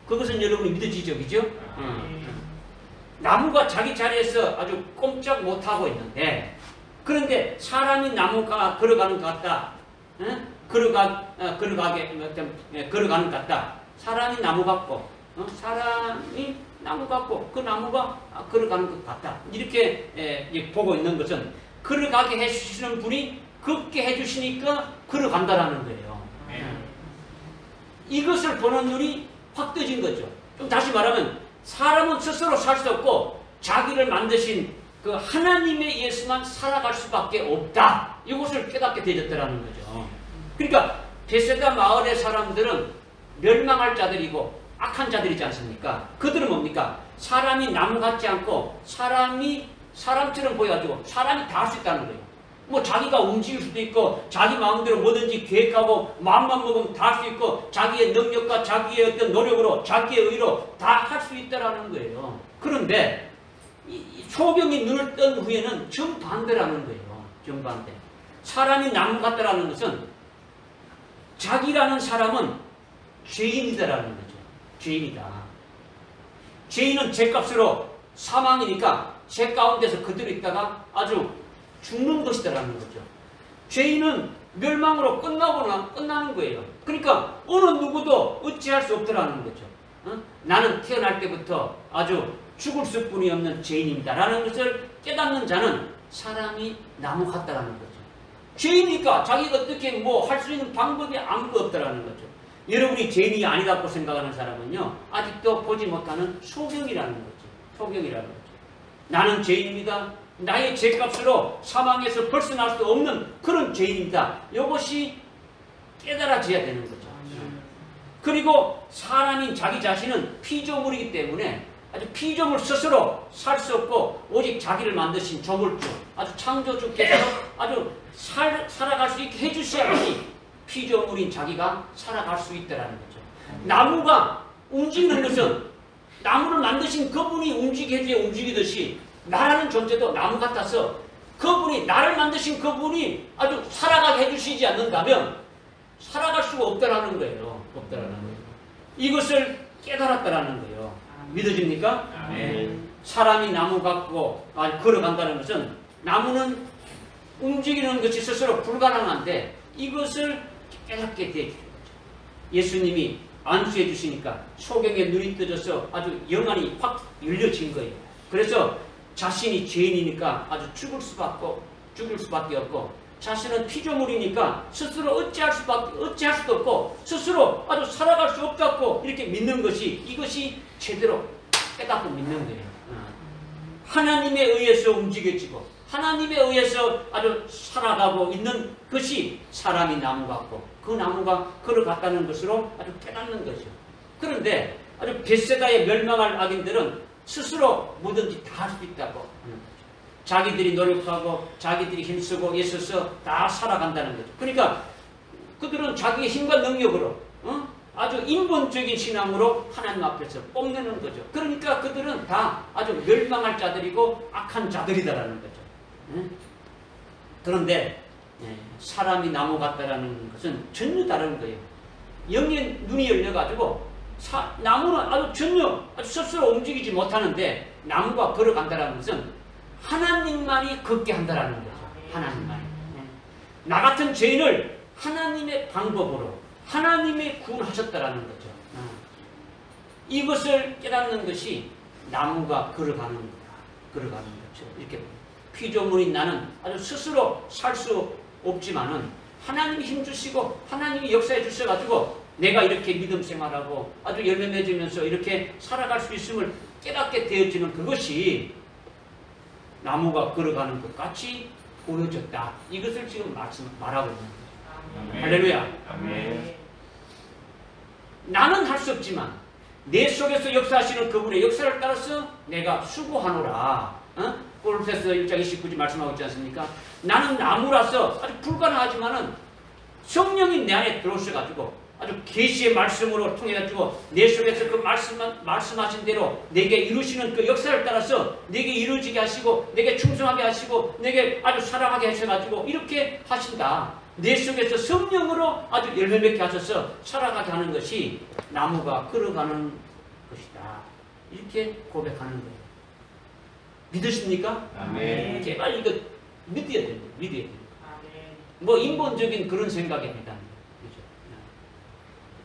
그것은 여러분이 믿어지죠, 그죠? 나무가 자기 자리에서 아주 꼼짝 못하고 있는데, 그런데 사람이 나무가 걸어가는 것 같다. 걸어가는 것 같다. 사람이 나무 같고, 사람이 나무 같고, 그 나무가 걸어가는 것 같다. 이렇게 보고 있는 것은 걸어가게 해주시는 분이 걷게 해주시니까 걸어간다라는 거예요. 이것을 보는 눈이 확 떠진 거죠. 좀 다시 말하면 사람은 스스로 살 수 없고 자기를 만드신 그 하나님에 의해서만 살아갈 수밖에 없다. 이것을 깨닫게 되었다라는 거죠. 그러니까 베세다 마을의 사람들은 멸망할 자들이고 악한 자들이지 않습니까? 그들은 뭡니까? 사람이 나무 같지 않고 사람처럼 보여가지고 사람이 다 할 수 있다는 거예요. 뭐 자기가 움직일 수도 있고 자기 마음대로 뭐든지 계획하고 마음만 먹으면 다 할 수 있고 자기의 능력과 자기의 어떤 노력으로 자기의 의로 다 할 수 있다라는 거예요. 그런데 소경이 눈을 뜬 후에는 정반대라는 거예요. 정반대. 사람이 나무 같다라는 것은 자기라는 사람은 죄인이다라는 거죠. 죄인이다. 죄인은 죄값으로 사망이니까 죄 가운데서 그대로 있다가 아주 죽는 것이다라는 거죠. 죄인은 멸망으로 끝나는 거예요. 그러니까 어느 누구도 어찌할 수 없더라는 거죠. 나는 태어날 때부터 아주 죽을 수뿐이 없는 죄인입니다라는 것을 깨닫는 자는 사람이 나무 같다라는 거죠. 죄인이니까 자기가 어떻게 뭐 할 수 있는 방법이 아무것도 없다라는 거죠. 여러분이 죄인이 아니라고 생각하는 사람은요, 아직도 보지 못하는 소경이라는 거죠. 소경이라는 거죠. 나는 죄인입니다. 나의 죄값으로 사망에서 벗어날 수 없는 그런 죄인입니다. 이것이 깨달아져야 되는 거죠. 그리고 사람인 자기 자신은 피조물이기 때문에 아주 피조물 스스로 살 수 없고 오직 자기를 만드신 조물주, 아주 창조주께서 아주 살아갈 수 있게 해주셔야지 피조물인 자기가 살아갈 수 있다는 거죠. 나무가 움직이는 것은 나무를 만드신 그분이 움직이듯이 나라는 존재도 나무 같아서 그분이 나를 만드신 그분이 아주 살아가게 해주시지 않는다면 살아갈 수가 없다라는 거예요. 없다라는 거예요. 이것을 깨달았다라는 거예요. 믿어집니까? 사람이 나무 같고 걸어간다는 것은 나무는 움직이는 것이 스스로 불가능한데 이것을 깨닫게 되어주는 거죠. 예수님이 안수해 주시니까 소경의 눈이 떠져서 아주 영안이 확 열려진 거예요. 그래서 자신이 죄인이니까 아주 죽을 수밖에 없고 자신은 피조물이니까 스스로 어찌할 수도 없고 스스로 아주 살아갈 수 없다고 이렇게 믿는 것이 이것이 제대로 깨닫고 믿는 거예요. 하나님에 의해서 움직여지고 하나님에 의해서 아주 살아가고 있는 것이 사람이 나무 같고 그 나무가 걸어갔다는 것으로 아주 깨닫는 거죠. 그런데 아주 벳세다에 멸망할 악인들은 스스로 뭐든지 다 할 수 있다고 자기들이 노력하고 자기들이 힘쓰고 애써서 다 살아간다는 거죠. 그러니까 그들은 자기의 힘과 능력으로 아주 인본적인 신앙으로 하나님 앞에서 뽐내는 거죠. 그러니까 그들은 다 아주 멸망할 자들이고 악한 자들이다라는 거죠. 그런데 사람이 나무 같다라는 것은 전혀 다른 거예요. 영의 눈이 열려가지고 나무는 아주 스스로 움직이지 못하는데 나무가 걸어간다는 것은 하나님만이 걷게 한다라는 거죠. 하나님만이. 나 같은 죄인을 하나님의 방법으로 하나님이 구원하셨다라는 거죠. 이것을 깨닫는 것이 나무가 걸어가는 거죠. 이렇게 피조물인 나는 아주 스스로 살 수 없지만은 하나님이 힘주시고 하나님이 역사해 주셔가지고 내가 이렇게 믿음 생활하고 아주 열매 맺으면서 이렇게 살아갈 수 있음을 깨닫게 되어지는 그것이 나무가 걸어가는 것 같이 보여졌다. 이것을 지금 말하고 있는 거예요. 할렐루야. 아멘. 나는 할 수 없지만 내 속에서 역사하시는 그분의 역사를 따라서 내가 수고하노라. 골로새서 1장 29절 말씀하고 있지 않습니까? 나는 나무라서 아주 불가능하지만은 성령이 내 안에 들어오셔가지고 아주 계시의 말씀으로 통해가지고 내 속에서 그 말씀하신 대로 내게 이루시는 그 역사를 따라서 내게 이루어지게 하시고 내게 충성하게 하시고 내게 아주 사랑하게 하셔가지고 이렇게 하신다. 내 속에서 성령으로 아주 열매 맺게 하셔서 살아가게 하는 것이 나무가 걸어가는 것이다. 이렇게 고백하는 거예요. 믿으십니까? 아멘. 제발 이거 믿어야 됩니다. 믿어야 됩니다. 뭐 인본적인 그런 생각이 아니다. 그렇죠?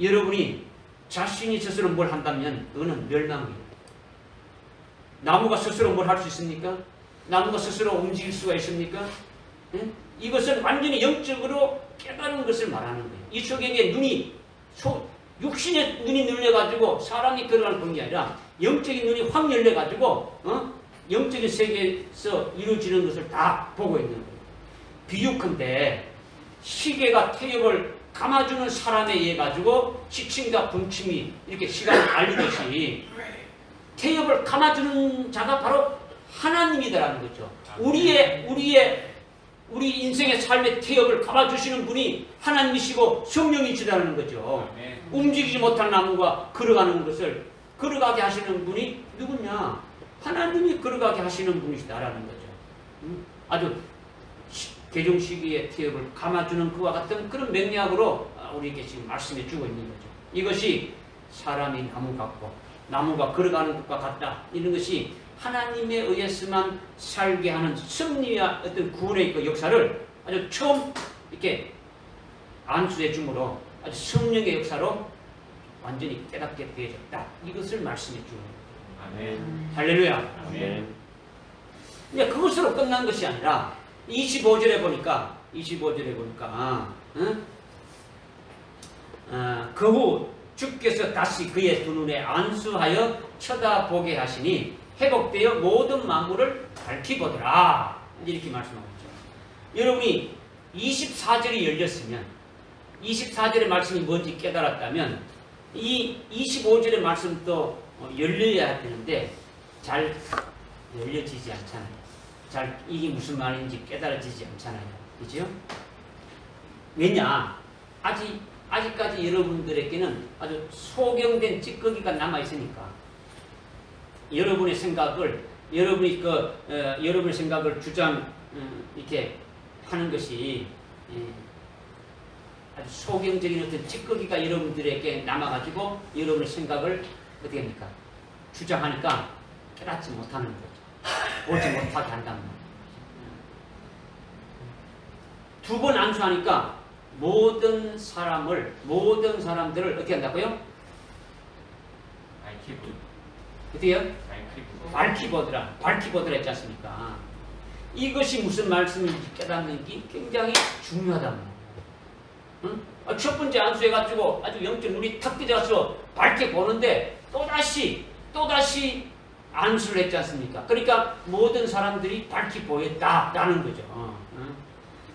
여러분이 자신이 스스로 뭘 한다면 그거는 멸망이에요. 나무가 스스로 뭘 할 수 있습니까? 나무가 스스로 움직일 수가 있습니까? 예? 이것은 완전히 영적으로 깨달은 것을 말하는 거예요. 이 소경의 눈이 육신의 눈이 눌려가지고 사람이 걸어가는 그런 게 아니라 영적인 눈이 확 열려가지고 영적인 세계에서 이루어지는 것을 다 보고 있는 거예요. 비유컨대 시계가 태엽을 감아주는 사람에 의해 가지고 시침과 분침이 이렇게 시간을 알리듯이 태엽을 감아주는 자가 바로 하나님이다라는 거죠. 우리 인생의 삶의 태엽을 감아주시는 분이 하나님이시고 성령이시다는 거죠. 움직이지 못한 나무가 걸어가는 것을 걸어가게 하시는 분이 누구냐? 하나님이 걸어가게 하시는 분이시다라는 거죠. 아주 개종 시기의 태엽을 감아주는 그와 같은 그런 맥락으로 우리에게 지금 말씀해 주고 있는 거죠. 이것이 사람이 나무 같고 나무가 걸어가는 것과 같다. 이런 것이 하나님에 의해서만 살게 하는 승리와 어떤 구원의 그 역사를 아주 처음 이렇게 안수해 주므로 아주 성령의 역사로 완전히 깨닫게 되어졌다. 이것을 말씀해 주는 거죠. 아멘. 할렐루야. 아멘. 근데 그것으로 끝난 것이 아니라 25절에 보니까 그 후 주께서 다시 그의 두 눈에 안수하여 쳐다보게 하시니 회복되어 모든 만물을 밝히 보더라. 이렇게 말씀하고 있죠. 여러분이 24절이 열렸으면 24절의 말씀이 뭔지 깨달았다면 이 25절의 말씀도 열려야 되는데 잘 열려지지 않잖아요. 잘 이게 무슨 말인지 깨달아지지 않잖아요. 그죠? 왜냐? 아직까지 여러분들에게는 아주 소경된 찌꺼기가 남아있으니까 여러분의 생각을 이렇게 하는 것이 아주 소경적인 어떤 찌꺼기가 여러분들에게 남아가지고 여러분의 생각을 어떻게 합니까? 주장하니까 깨닫지 못하는 거죠. 보지 못하게 한단 말이에요. 두 번 안수하니까 모든 사람들을 어떻게 한다고요? 어떻게 해요? 밝히 보더라 했지 않습니까? 이것이 무슨 말씀인지 깨닫는 게 굉장히 중요하다. 응? 첫 번째 안수해가지고 아주 영적 눈이 탁 뜨져서 밝게 보는데 또다시 안수를 했지 않습니까? 그러니까 모든 사람들이 밝게 보였다라는 거죠. 응?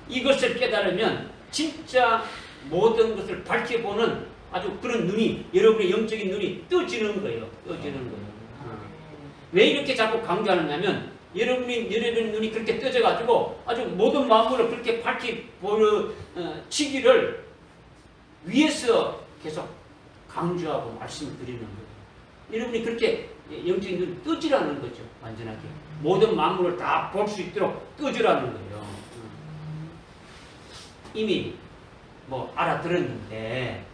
이것을 깨달으면 진짜 모든 것을 밝게 보는 아주 그런 눈이, 여러분의 영적인 눈이 떠지는 거예요. 떠지는 거예요. 왜 이렇게 자꾸 강조하느냐면 여러분의 눈이 그렇게 떠져가지고 아주 모든 마음으로 그렇게 밝게 치기를 위해서 계속 강조하고 말씀을 드리는 거예요. 여러분이 그렇게 영적인 눈이 떠지라는 거죠. 완전하게. 모든 만물을 다 볼 수 있도록 떠지라는 거예요. 이미 뭐 알아들었는데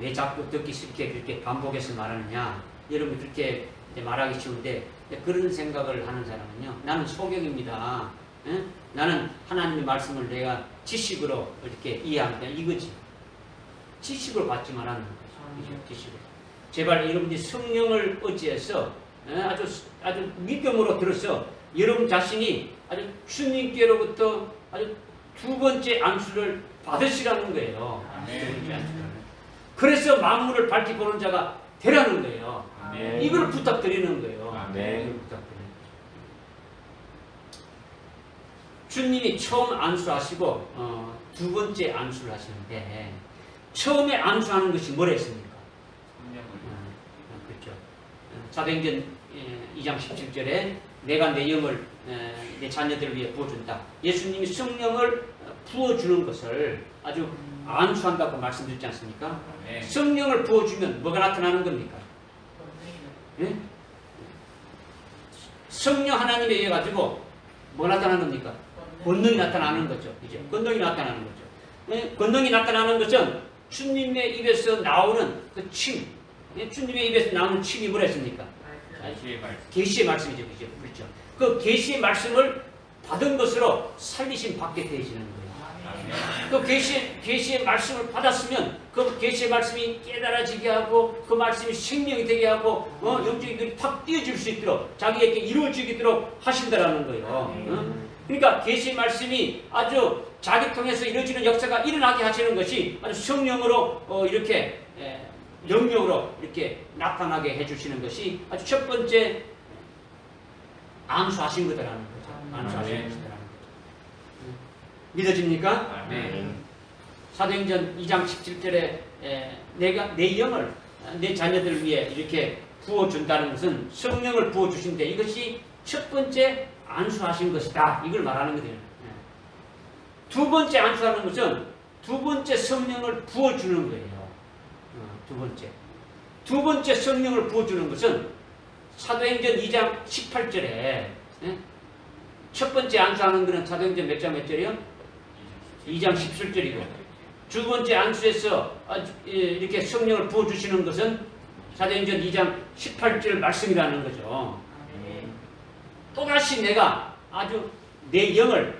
왜 자꾸 듣기 쉽게 그렇게 반복해서 말하느냐. 여러분이 그렇게 말하기 쉬운데 그런 생각을 하는 사람은요. 나는 소경입니다. 에? 나는 하나님의 말씀을 내가 지식으로 이렇게 이해합니다. 이거지. 지식으로 받지 말라는 거죠. 지식으로. 제발 여러분들이 성령을 의지해서 아주 믿음으로 들어서 여러분 자신이 아주 주님께로부터 아주 두 번째 안수를 받으시라는 거예요. 두 번째 안수를. 그래서 만물을 밝히 보는 자가 되라는 거예요. 아멘. 이걸 부탁드리는 거예요. 아멘. 이걸 부탁드리는 거예요. 주님이 처음 안수하시고 두 번째 안수를 하시는데 처음에 안수하는 것이 뭐라 했습니까? 그렇죠. 사도행전 2장 17절에 내가 내 영을 내 자녀들을 위해 부어준다. 예수님이 성령을 부어주는 것을 아주 안수한다고 말씀드렸지 않습니까? 네. 성령을 부어주면 뭐가 나타나는 겁니까? 예? 성령 하나님에 의해 가지고 뭐 나타나는 겁니까? 권능이 나타나는 거죠. 이제 권능이 나타나는 거죠. 예? 권능이 나타나는 것은 주님의 입에서 나오는 그 침, 예? 주님의 입에서 나오는 침이 뭐랬습니까? 계시의 말씀이죠, 그렇죠? 그 계시의 말씀을 받은 것으로 살리심 받게 되시는 거예요. 그 계시의 말씀을 받았으면 그 계시의 말씀이 깨달아지게 하고 그 말씀이 생명이 되게 하고 영적인 눈이 탁 띄어질 수 있도록 자기에게 이루어지도록 하신다라는 거예요. 그러니까 계시의 말씀이 아주 자기 통해서 이루어지는 역사가 일어나게 하시는 것이 아주 성령으로 이렇게 영역으로 이렇게 나타나게 해주시는 것이 아주 첫 번째 안수하신 거다라는 거죠. 안수하신 것이다라는 거죠. 믿어집니까? 네. 사도행전 2장 17절에 내가 내 영을 내 자녀들을 위해 이렇게 부어준다는 것은 성령을 부어주신데 이것이 첫 번째 안수하신 것이다. 이걸 말하는 거예요. 두 번째 안수하는 것은 두 번째 성령을 부어주는 거예요. 두 번째 성령을 부어주는 것은 사도행전 2장 18절에 첫 번째 안수하는 것은 사도행전 몇 장 몇 절이요? 2장 17절이고 두 번째 안수에서 이렇게 성령을 부어주시는 것은 사도행전 2장 18절 말씀이라는 거죠. 또다시 내가 아주 내 영을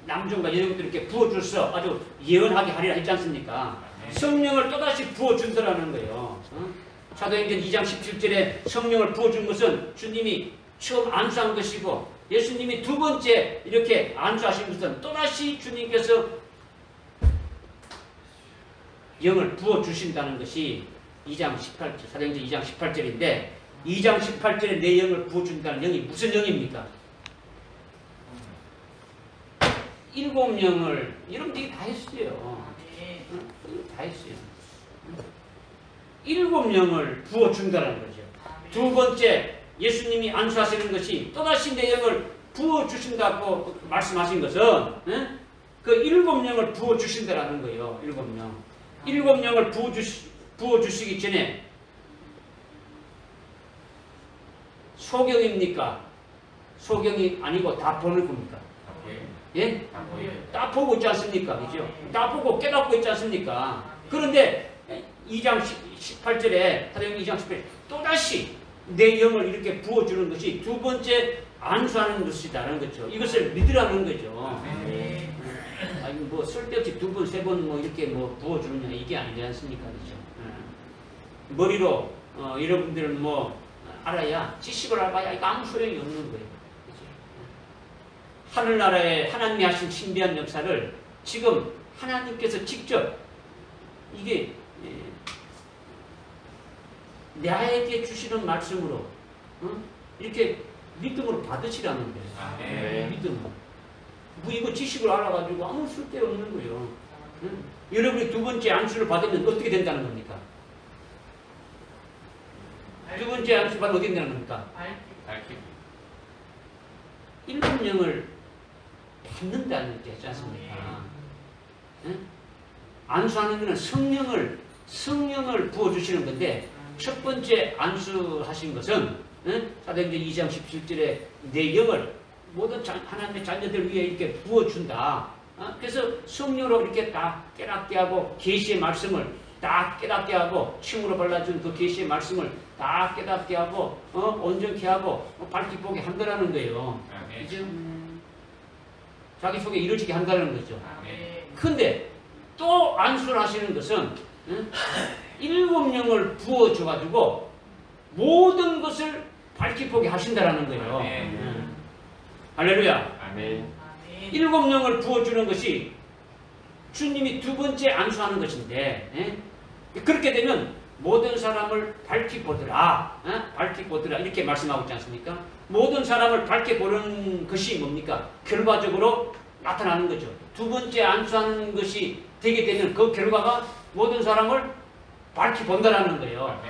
남종과 여종들 이렇게 부어줘서 아주 예언하게 하리라 했지 않습니까? 성령을 또다시 부어준다라는 거예요. 사도행전 2장 17절에 성령을 부어준 것은 주님이 처음 안수한 것이고 예수님이 두 번째 이렇게 안수하신 것은 또다시 주님께서 영을 부어주신다는 것이 2장 18절, 사도행전 2장 18절인데 2장 18절에 내 영을 부어준다는 영이 무슨 영입니까? 일곱 영을 여러분들이 다 했어요. 다 했어요. 일곱 영을 부어준다는 거죠. 두 번째 예수님이 안수하시는 것이 또다시 내 영을 부어주신다고 말씀하신 것은 그 일곱 영을 부어주신다는 거예요. 일곱 영. 일곱 영을 부어주시기 전에 소경입니까? 소경이 아니고 다 보는 겁니까? 예? 다 보고 있지 않습니까? 그죠? 다 보고 깨닫고 있지 않습니까? 그런데 2장 18절에 사도행전 2장 18절에 또다시 내 영을 이렇게 부어주는 것이 두 번째 안수하는 것이다라는 거죠. 이것을 믿으라는 거죠. 아니 뭐 쓸데없이 두 번, 세 번 뭐 이렇게 뭐 부어주느냐 이게 아니지 않습니까? 그죠? 머리로 여러분들은 뭐 알아야 지식을 알아야 이거 아무 소용이 없는 거예요. 그죠? 하늘나라에 하나님이 하신 신비한 역사를 지금 하나님께서 직접 이게 나에게 주시는 말씀으로 이렇게 믿음으로 받으시라는 거예요. 네. 믿음으로. 뭐 이거 지식을 알아가지고 아무 쓸데없는 거예요. 여러분이 두 번째 안수를 받으면 어떻게 된다는 겁니까? 두 번째 안수 받으면 어떻게 된다는 겁니까? 밝히고. 일곱 영을 받는다는 얘기 하지 않습니까? 안수하는 것은 성령을 부어주시는 건데, 첫 번째 안수하신 것은 사도행전 2장 17절에 내 영을 모든 하나님의 자녀들 위해 이렇게 부어준다. 그래서 성령으로 이렇게 다 깨닫게 하고 계시의 말씀을 다 깨닫게 하고 침으로 발라준 그 계시의 말씀을 다 깨닫게 하고 온전케 하고 밝히 보게 한다라는 거예요. 그죠? 자기 속에 이루어지게 한다는 거죠. 근데 또 안수를 하시는 것은 일곱 영을 부어줘가지고 모든 것을 밝히 보게 하신다라는 거예요. 할렐루야. 아멘. 일곱 영을 부어주는 것이 주님이 두 번째 안수하는 것인데, 그렇게 되면 모든 사람을 밝히 보더라. 밝히 보더라. 이렇게 말씀하고 있지 않습니까? 모든 사람을 밝히 보는 것이 뭡니까? 결과적으로 나타나는 거죠. 두 번째 안수하는 것이 되게 되면 그 결과가 모든 사람을 밝히 본다라는 거예요.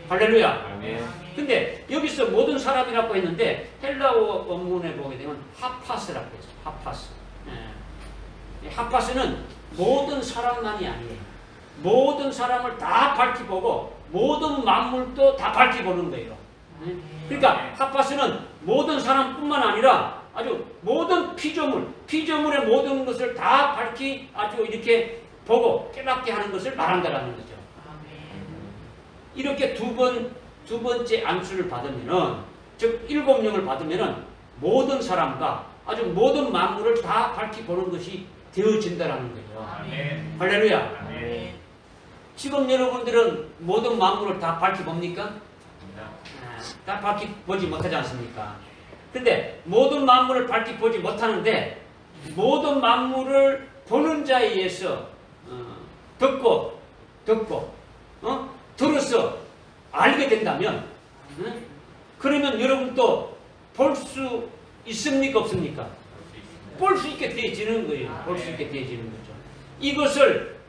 할렐루야. 아멘. 근데 여기서 모든 사람이라고 했는데 헬라어 원문에 보게 되면 하파스라고 했어요. 하파스. 하파스는 모든 사람만이 아니에요. 모든 사람을 다 밝히 보고 모든 만물도 다 밝히 보는 거예요. 그러니까 하파스는 모든 사람뿐만 아니라 아주 모든 피조물의 모든 것을 다 밝히 아주 이렇게 보고 깨닫게 하는 것을 말한다라는 거죠. 이렇게 두 번째 안수를 받으면은, 즉 일곱 영을 받으면은 모든 사람과 아주 모든 만물을 다 밝히 보는 것이 되어진다라는 거예요. 아멘. 할렐루야. 아멘. 지금 여러분들은 모든 만물을 다 밝히 봅니까? 다 밝히 보지 못하지 않습니까? 근데 모든 만물을 밝히 보지 못하는데 모든 만물을 보는 자에 의해서 듣고 들어서 알게 된다면, 그러면 여러분도 볼 수 있습니까? 없습니까? 볼 수 있게 되어지는 거예요. 볼 수 있게 되어지는 거죠. 이것을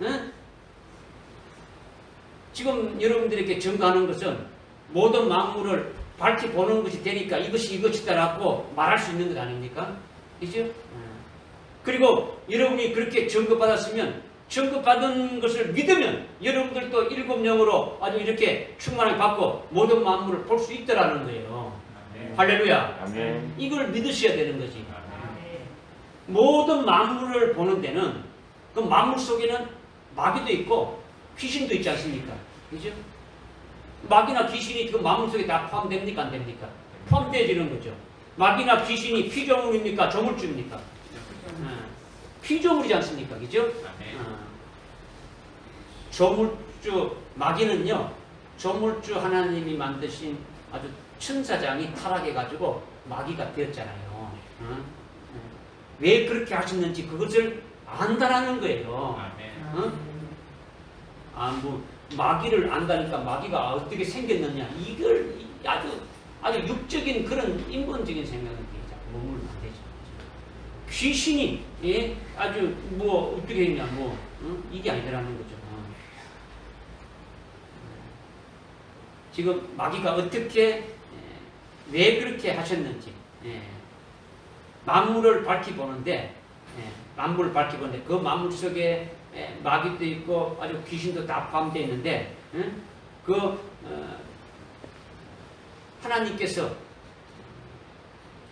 지금 여러분들에게 증거하는 것은 모든 만물을 밝히 보는 것이 되니까 이것이 이것이다라고 말할 수 있는 것 아닙니까? 그죠? 그리고 여러분이 그렇게 증거받았으면, 증거받은 것을 믿으면 여러분들도 일곱 영으로 아주 이렇게 충만하게 받고 모든 만물을 볼 수 있다라는 거예요. 아멘. 할렐루야. 아멘. 이걸 믿으셔야 되는 거지. 아멘. 모든 만물을 보는 데는 그 만물 속에는 마귀도 있고 귀신도 있지 않습니까? 그죠? 마귀나 귀신이 그 만물 속에 다 포함됩니까? 안 됩니까? 포함되어지는 거죠. 마귀나 귀신이 피조물입니까? 조물주입니까? 피조물이지 않습니까? 그죠? 조물주, 마귀는요, 조물주 하나님이 만드신 아주 천사장이 타락해가지고 마귀가 되었잖아요. 왜 그렇게 하셨는지 그것을 안다라는 거예요. 마귀를 안다니까 마귀가 어떻게 생겼느냐, 이걸 아주 육적인 그런 인본적인 생각은 자꾸 머물면 안 되죠. 귀신이 아주 뭐 어떻게 했냐, 이게 아니라는 거죠. 지금 마귀가 어떻게 왜 그렇게 하셨는지, 만물을 밝히 보는데, 만물을 밝히 보는데 그 만물 속에 마귀도 있고 아주 귀신도 다 포함되어 있는데, 하나님께서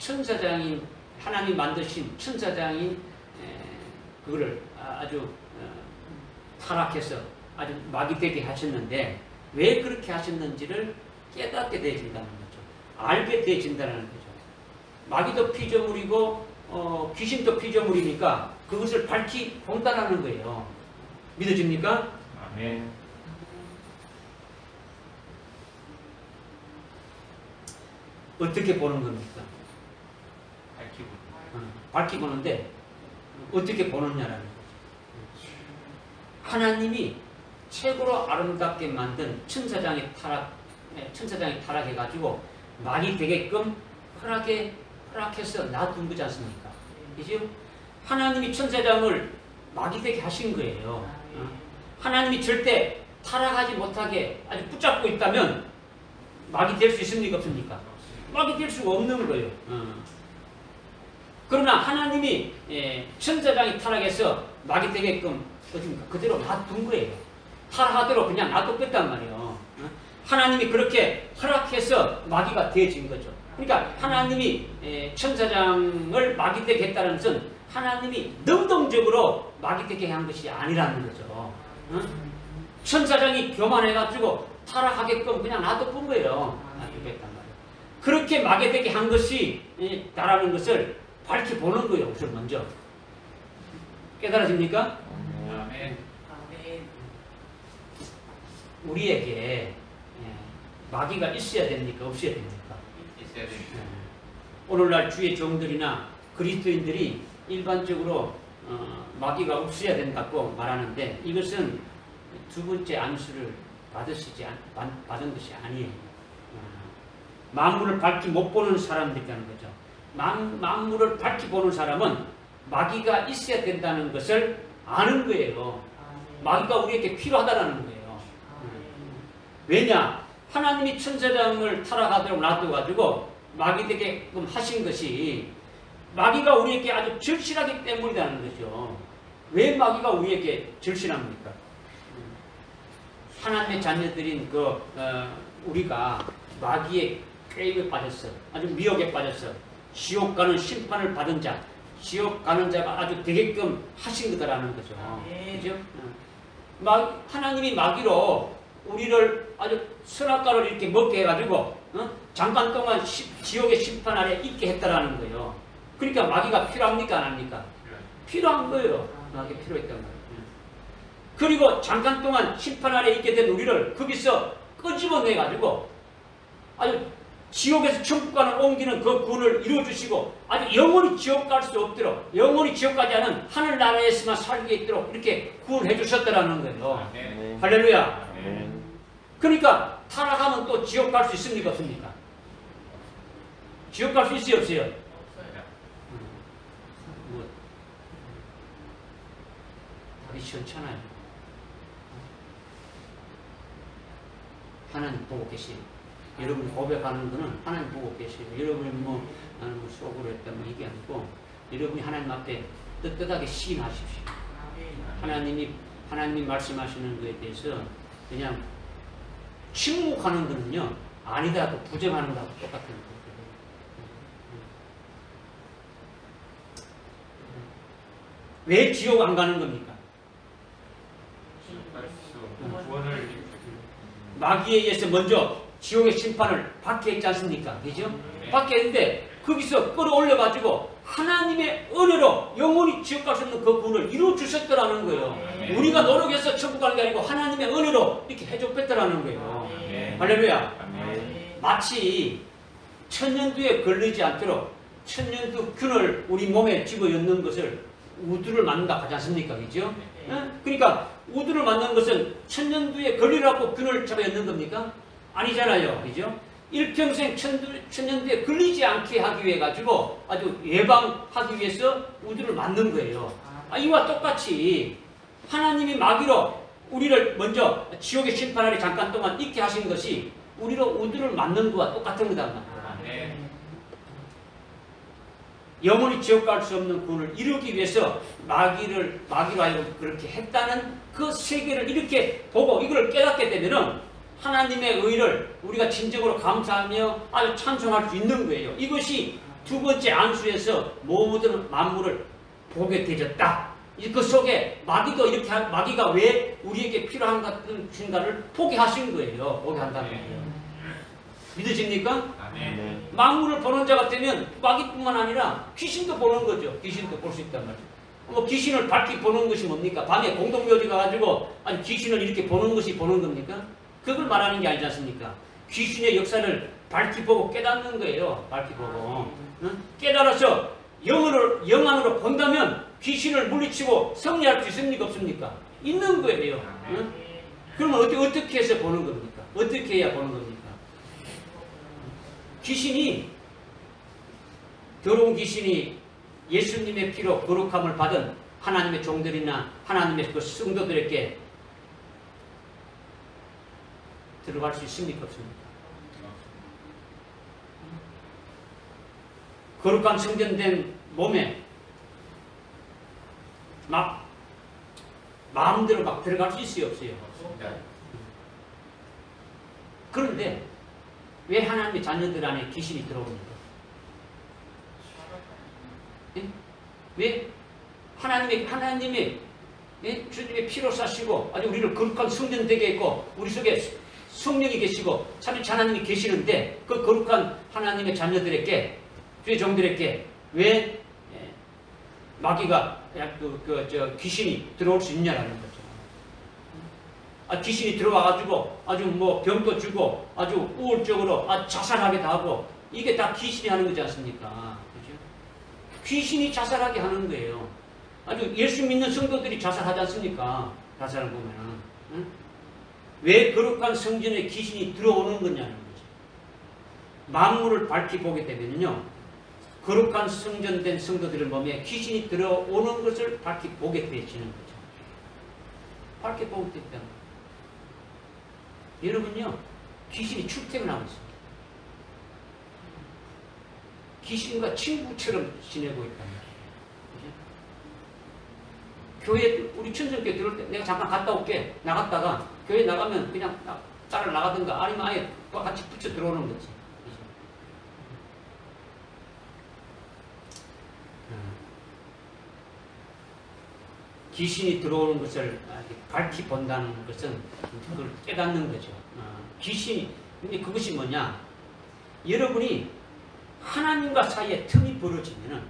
천사장인, 하나님 만드신 천사장인 그거를 아주 타락해서 아주 마귀 되게 하셨는데, 왜 그렇게 하셨는지를 깨닫게 되어진다는 거죠. 알게 되어진다는 거죠. 마귀도 피조물이고 귀신도 피조물이니까 그것을 밝히 본다는 거예요. 믿어집니까? 아멘. 어떻게 보는 겁니까? 밝히고. 밝히 보는데 어떻게 보느냐라는 거죠. 하나님이 최고로 아름답게 만든 천사장이 타락해가지고 말이 되게끔 허락해서 놔둔 거지 않습니까? 그죠? 하나님이 천사장을 막이 되게 하신 거예요. 하나님이 절대 타락하지 못하게 아주 붙잡고 있다면 막이 될 수 있습니까? 없습니까? 막이 될 수가 없는 거예요. 그러나 하나님이 천사장이 타락해서 막이 되게끔 그대로 놔둔 거예요. 타락하도록 그냥 놔뒀단 말이에요. 하나님이 그렇게 허락해서 마귀가 되어진 거죠. 그러니까 하나님이 천사장을 마귀 되게 했다는 것은 하나님이 능동적으로 마귀 되게 한 것이 아니라는 거죠. 천사장이 교만해가지고 타락하게끔 그냥 놔둬본 거예요. 놔두겠단 말이에요. 그렇게 마귀 되게 한 것이 나라는 것을 밝히 보는 거예요. 우선 먼저. 깨달아집니까? 아멘. 우리에게 마귀가 있어야 됩니까? 없어야 됩니까? 있어야 됩니다. 오늘날 주의 종들이나 그리스도인들이 일반적으로 마귀가 없어야 된다고 말하는데 이것은 두 번째 안수를 받은 것이 아니에요. 만물을 밝히 못 보는 사람들이라는 거죠. 만물을 밝히 보는 사람은 마귀가 있어야 된다는 것을 아는 거예요. 마귀가 우리에게 필요하다는 거예요. 왜냐? 하나님이 천사장을 타락하도록 놔둬가지고 마귀 되게끔 하신 것이 마귀가 우리에게 아주 절실하기 때문이라는 거죠. 왜 마귀가 우리에게 절실합니까? 하나님의 자녀들인 우리가 마귀의 꾀입에 빠졌어. 아주 미혹에 빠졌어. 지옥 가는 심판을 받은 자, 지옥 가는 자가 아주 되게끔 하신 거다라는 거죠. 그죠? 하나님이 마귀로 우리를 아주 선악과를 이렇게 먹게 해가지고 잠깐 동안 지옥의 심판 아래 있게 했다라는 거예요. 그러니까 마귀가 필요합니까? 안 합니까? 필요한 거예요. 마귀가 필요했단 말이에요. 그리고 잠깐 동안 심판 아래 있게 된 우리를 거기서 끄집어내가지고 아주 지옥에서 천국 가는 옮기는 그 구원을 이루어주시고 아주 영원히 지옥 갈 수 없도록 영원히 지옥 가지 않은 하늘나라에서만 살게 있도록 이렇게 구원해 주셨다라는 거예요. 네. 할렐루야. 네. 그러니까 타락하면 또 지옥 갈 수 있습니까? 없습니까? 지옥 갈 수 있어요? 없어요? 답이 시원찮아요. 하나님 보고 계시요. 여러분이 고백하는 거는 하나님 보고 계시요. 여러분이 나는 속으로 했다 이게 아니고 여러분이 하나님 앞에 떳떳하게 시인하십시오. 하나님이 말씀하시는 것에 대해서 그냥 침묵하는 거는요 아니다 또 부정하는 거하고 똑같은 거예요. 왜 지옥 안 가는 겁니까? 구원을 마귀에 의해서 먼저 지옥의 심판을 받게 했지 않습니까? 그죠? 받게 했는데 거기서 끌어올려가지고 하나님의 은혜로 영원히 지옥 갈 수 없는 그 구원을 이루어주셨더라는 거예요. 우리가 노력해서 천국 가는 게 아니고 하나님의 은혜로 이렇게 해줬겠더라는 거예요. 할렐루야. 마치 천년두에 걸리지 않도록 천년두 균을 우리 몸에 집어넣는 것을 우두를 맞는다 하지 않습니까? 그죠? 그러니까 우두를 맞는 것은 천년두에 걸리라고 균을 잡아넣는 겁니까? 아니잖아요. 그죠? 일평생 천년두에 걸리지 않게 하기 위해 가지고 아주 예방하기 위해서 우두를 맞는 거예요. 이와 똑같이 하나님이 마귀로 우리를 먼저 지옥의 심판 아래 잠깐 동안 있게 하신 것이 우리로 우두를 맞는 것과 똑같은 거단 말이에요. 영원히 지옥 갈 수 없는 구원을 이루기 위해서 마귀로 하여금 그렇게 했다는 그 세계를 이렇게 보고 이걸 깨닫게 되면은 하나님의 의를 우리가 진정으로 감사하며 아주 찬송할 수 있는 거예요. 이것이 두 번째 안수에서 모든 만물을 보게 되졌다. 그 속에 마귀가 왜 우리에게 필요한 것인가를 보게 하신 거예요. 보게 한다는 거예요. 믿으십니까? 아멘. 만물을 보는 자가 되면 마귀뿐만 아니라 귀신도 보는 거죠. 귀신도 볼 수 있단 말이에요. 귀신을 밝히 보는 것이 뭡니까? 밤에 공동묘지 가가지고 아니 귀신을 이렇게 보는 것이 보는 겁니까? 그걸 말하는 게 아니지 않습니까? 귀신의 역사를 밝히 보고 깨닫는 거예요. 밝히 보고. 깨달아서 영 안으로 본다면 귀신을 물리치고 승리할 수 있습니까? 없습니까? 있는 거예요. 응? 그러면 어떻게 해서 보는 겁니까? 어떻게 해야 보는 겁니까? 더러운 귀신이 예수님의 피로 거룩함을 받은 하나님의 종들이나 하나님의 그 성도들에게 들어갈 수 있습니까? 없습니까? 거룩한 성전된 몸에 막 마음대로 막 들어갈 수 있어요? 없어요? 그런데 왜 하나님의 자녀들 안에 귀신이 들어옵니까? 예? 왜? 하나님의 예? 주님의 피로 사시고 아주 우리를 거룩한 성전 되게 했고 우리 속에 성령이 계시고 참된 하나님이 계시는데 그 거룩한 하나님의 자녀들에게 주의 종들에게 왜 마귀가 귀신이 들어올 수 있냐라는 거죠. 귀신이 들어와가지고 아주 뭐 병도 주고 아주 우울적으로 자살하게 하고 이게 다 귀신이 하는 거지 않습니까? 그죠? 귀신이 자살하게 하는 거예요. 아주 예수 믿는 성도들이 자살하지 않습니까? 자살을 보면은. 응? 왜 거룩한 성전에 귀신이 들어오는 거냐는 거죠. 만물을 밝히 보게 되면요. 거룩한 성전된 성도들의 몸에 귀신이 들어오는 것을 밝히 보게 되어지는 거죠. 밝히 보게 됐다. 여러분요, 귀신이 출퇴근하고 있습니다. 귀신과 친구처럼 지내고 있단 말이에요. 교회, 우리 천성교회 들어올 때 내가 잠깐 갔다 올게. 나갔다가 교회 나가면 그냥 따라 나가든가 아니면 아예 같이 붙여 들어오는 거지. 귀신이 들어오는 것을 밝히 본다는 것은 그걸 깨닫는 거죠. 근데 그것이 뭐냐? 여러분이 하나님과 사이에 틈이 벌어지면은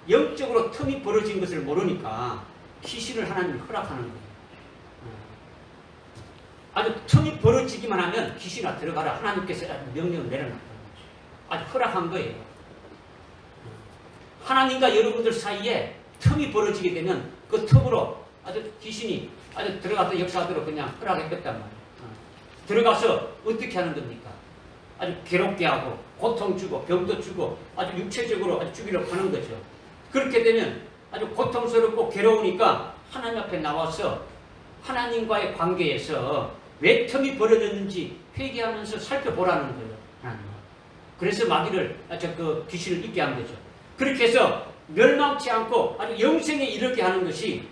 영적으로 틈이 벌어진 것을 모르니까 귀신을 하나님이 허락하는 거예요. 아주 틈이 벌어지기만 하면 귀신아 들어가라. 하나님께서 명령을 내려놨다는 거죠. 아주 허락한 거예요. 하나님과 여러분들 사이에 틈이 벌어지게 되면 그 틈으로 아주 귀신이 아주 들어가서 역사하도록 그냥 허락했단 말이에요. 들어가서 어떻게 하는 겁니까? 아주 괴롭게 하고 고통 주고 병도 주고 아주 육체적으로 아주 죽이려고 하는 거죠. 그렇게 되면 아주 고통스럽고 괴로우니까 하나님 앞에 나와서 하나님과의 관계에서 왜 틈이 벌어졌는지 회개하면서 살펴보라는 거예요. 하나님은. 그래서 마귀를 그 귀신을 있게 한 거죠. 그렇게 해서 멸망치 않고 아주 영생에 이르게 하는 것이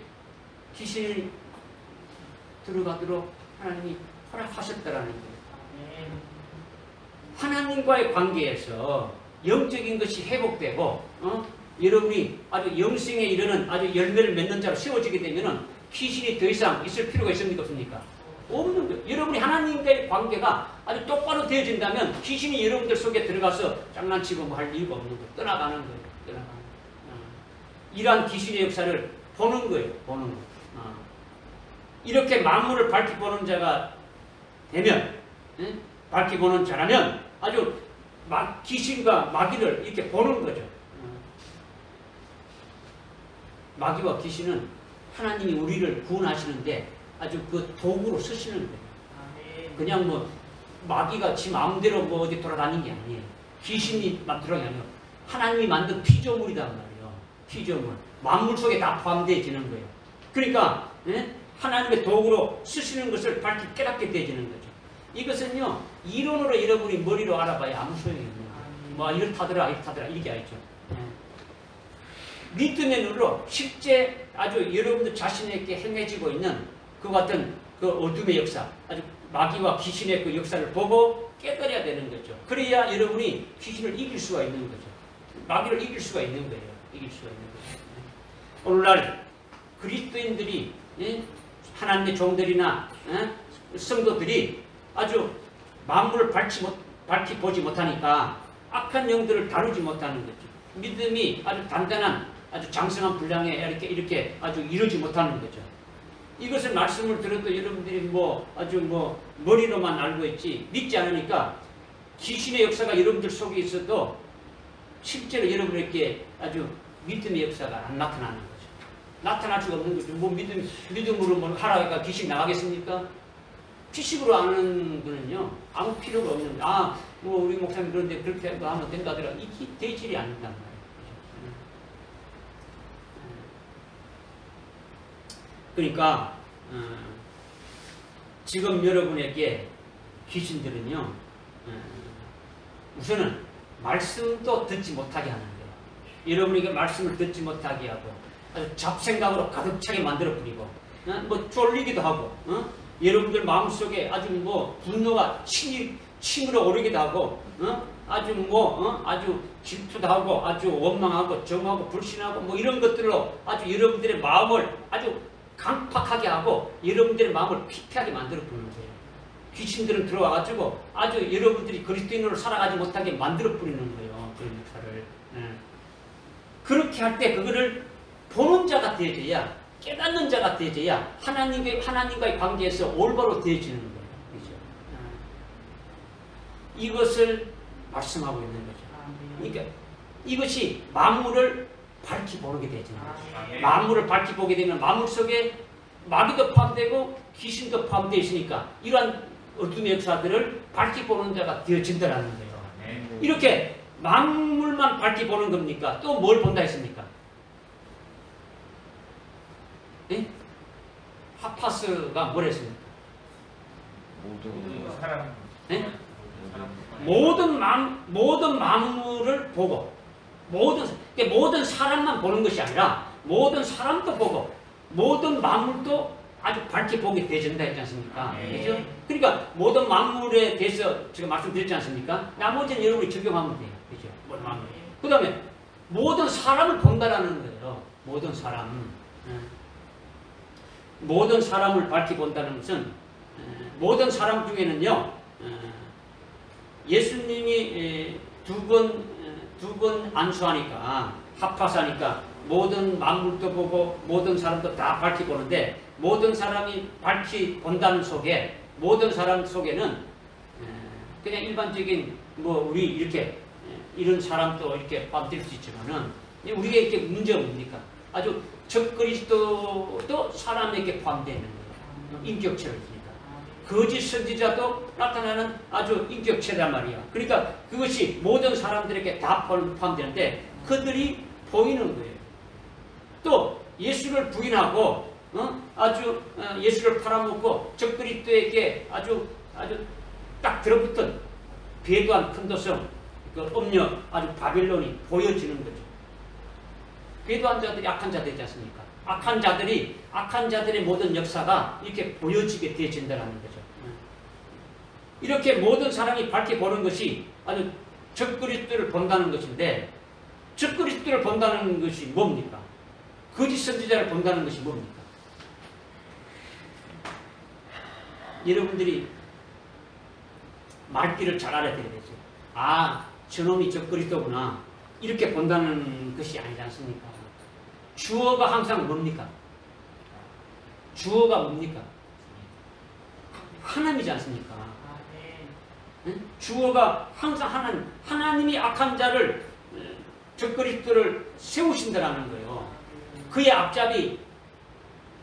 귀신이 들어가도록 하나님이 허락하셨다라는 거예요. 하나님과의 관계에서 영적인 것이 회복되고 여러분이 아주 영생에 이르는 아주 열매를 맺는 자로 세워지게 되면 귀신이 더 이상 있을 필요가 있습니까? 없습니까? 없는 거예요. 여러분이 하나님과의 관계가 아주 똑바로 되어진다면 귀신이 여러분들 속에 들어가서 장난치고 뭐 할 이유가 없는 거예요. 떠나가는 거예요. 떠나가는 거예요. 이러한 귀신의 역사를 보는 거예요. 보는 거. 이렇게 만물을 밝히 보는 자가 되면 밝히 보는 자라면 아주 귀신과 마귀를 이렇게 보는 거죠. 마귀와 귀신은 하나님이 우리를 구원하시는데 아주 그 도구로 쓰시는 거예요. 그냥 뭐 마귀가 지 마음대로 뭐 어디 돌아다니는 게 아니에요. 귀신이 만들어낸 게 아니에요. 하나님이 만든 피조물이란 말이에요. 피조물. 만물 속에 다 포함되어지는 거예요. 그러니까 하나님의 도구로 쓰시는 것을 밝히 깨닫게 되어지는 거죠. 이것은요, 이론으로 여러분이 머리로 알아봐야 아무 소용이 없는 거예요. 뭐 이렇다더라 이렇게 알죠. 믿음의 눈으로 실제 아주 여러분들 자신에게 행해지고 있는 그 같은 그 어둠의 역사, 아주 마귀와 귀신의 그 역사를 보고 깨달아야 되는 거죠. 그래야 여러분이 귀신을 이길 수가 있는 거죠. 마귀를 이길 수가 있는 거예요. 이길 수가 있는 거죠. 오늘날 그리스도인들이 하나님의 종들이나 성도들이 아주 만물을 밝히 보지 못하니까 악한 영들을 다루지 못하는 거죠. 믿음이 아주 단단한 아주 장성한 분량에 이렇게 아주 이루지 못하는 거죠. 이것을 말씀을 들어도 여러분들이 아주 머리로만 알고 있지 믿지 않으니까 귀신의 역사가 여러분들 속에 있어도 실제로 여러분에게 아주 믿음의 역사가 안 나타나는 거죠. 나타날 수가 없는 거죠. 뭐 믿음으로 뭐 하라니까 귀신 나가겠습니까? 피식으로 아는 거는요, 아무 필요가 없는 거예요. 아, 뭐 우리 목사님 그런데 그렇게 하면 된다더라. 이게 되질이 않는단 말이에요. 그러니까 지금 여러분에게 귀신들은요, 우선은 말씀도 듣지 못하게 하는 거예요. 여러분에게 말씀을 듣지 못하게 하고 아주 잡생각으로 가득 차게 만들어 버리고 뭐 쫄리기도 하고 여러분들 마음속에 아주 뭐 분노가 층으로 오르기도 하고 아주 질투도 하고 아주 원망하고 정하고 불신하고 뭐 이런 것들로 아주 여러분들의 마음을 아주 강팍하게 하고 여러분들의 마음을 피폐하게 만들어 버리는 거예요. 귀신들은 들어와가지고 아주 여러분들이 그리스도인으로 살아가지 못하게 만들어 버리는 거예요. 그런 역사를. 그렇게 할 때 그거를 보는 자가 되어져야, 깨닫는 자가 되어져야 하나님과의 관계에서 올바로 되어지는 거예요. 그죠? 이것을 말씀하고 있는 거죠. 그러니까 이것이 만물을 밝히 보게 되어지는 거죠. 만물을 밝히 보게 되면 만물 속에 마귀도 포함되고 귀신도 포함되어 있으니까 이러한 어둠의 역사들을 밝히 보는 자가 되어진다는 거예요. 이렇게 만물만 밝히 보는 겁니까? 또 뭘 본다 했습니까? 네? 하파스가 뭘 했습니까? 모든 사람, 네? 모든 만물을 보고 모든 사람만 보는 것이 아니라 모든 사람도 보고 모든 만물도 아주 밝게 보게 되어진다 했지 않습니까? 그죠? 그러니까 모든 만물에 대해서 제가 말씀드렸지 않습니까? 나머지는 여러분이 적용하면 돼요. 그죠? 모든 만물. 그 다음에 모든 사람을 본다라는 거예요. 모든 사람. 모든 사람을 밝게 본다는 것은 모든 사람 중에는요, 예수님이 두 번 안수하니까, 합파사니까 모든 만물도 보고 모든 사람도 다 밝히 보는데 모든 사람이 밝히 본다는 속에 모든 사람 속에는 그냥 일반적인 뭐 우리 이렇게 이런 사람도 이렇게 포함될 수 있지만은 우리에게 문제가 뭡니까? 아주 적그리스도도 사람에게 포함되어 있는 거예요. 인격체를 지니까. 거짓 선지자도 나타나는 아주 인격체란 말이야. 그러니까 그것이 모든 사람들에게 다 포함되는데 그들이 보이는 거예요. 또 예수를 부인하고 아주 예수를 팔아먹고 적그리스도에게 아주 딱 들어붙은 배도한 큰 도성, 그 음녀 아주 바빌론이 보여지는 거죠. 배도한 자들이 악한 자들이지 않습니까? 악한 자들의 모든 역사가 이렇게 보여지게 되어진다는 거죠. 이렇게 모든 사람이 밝게 보는 것이 아주 적그리스도를 본다는 것인데 적그리스도를 본다는 것이 뭡니까? 거짓 선지자를 본다는 것이 뭡니까? 여러분들이 말귀를 잘 알아야 되겠죠. 아, 저놈이 적그리스도구나. 이렇게 본다는 것이 아니지 않습니까? 주어가 항상 뭡니까? 주어가 뭡니까? 하나님이지 않습니까? 응? 주어가 항상 하나님이 악한 자를 적그리스도를 세우신다라는 거예요. 그의 앞잡이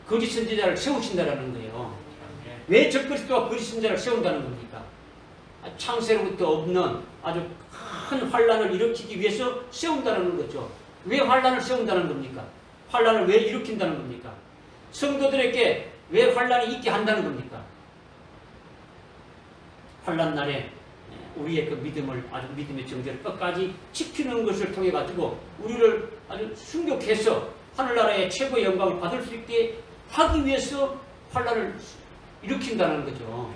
거짓 선지자를 세우신다라는 거예요. 왜 적그리스도가 거짓 선지자를 세운다는 겁니까? 창세로부터 없는 아주 큰 환란을 일으키기 위해서 세운다는 거죠. 왜 환란을 세운다는 겁니까? 환란을 왜 일으킨다는 겁니까? 성도들에게 왜 환란이 있게 한다는 겁니까? 환란 날에 우리의 그 믿음을 아주 믿음의 정죄를 끝까지 지키는 것을 통해 가지고 우리를 아주 순교해서 하늘나라의 최고의 영광을 받을 수 있게 하기 위해서 환란을 일으킨다는 거죠.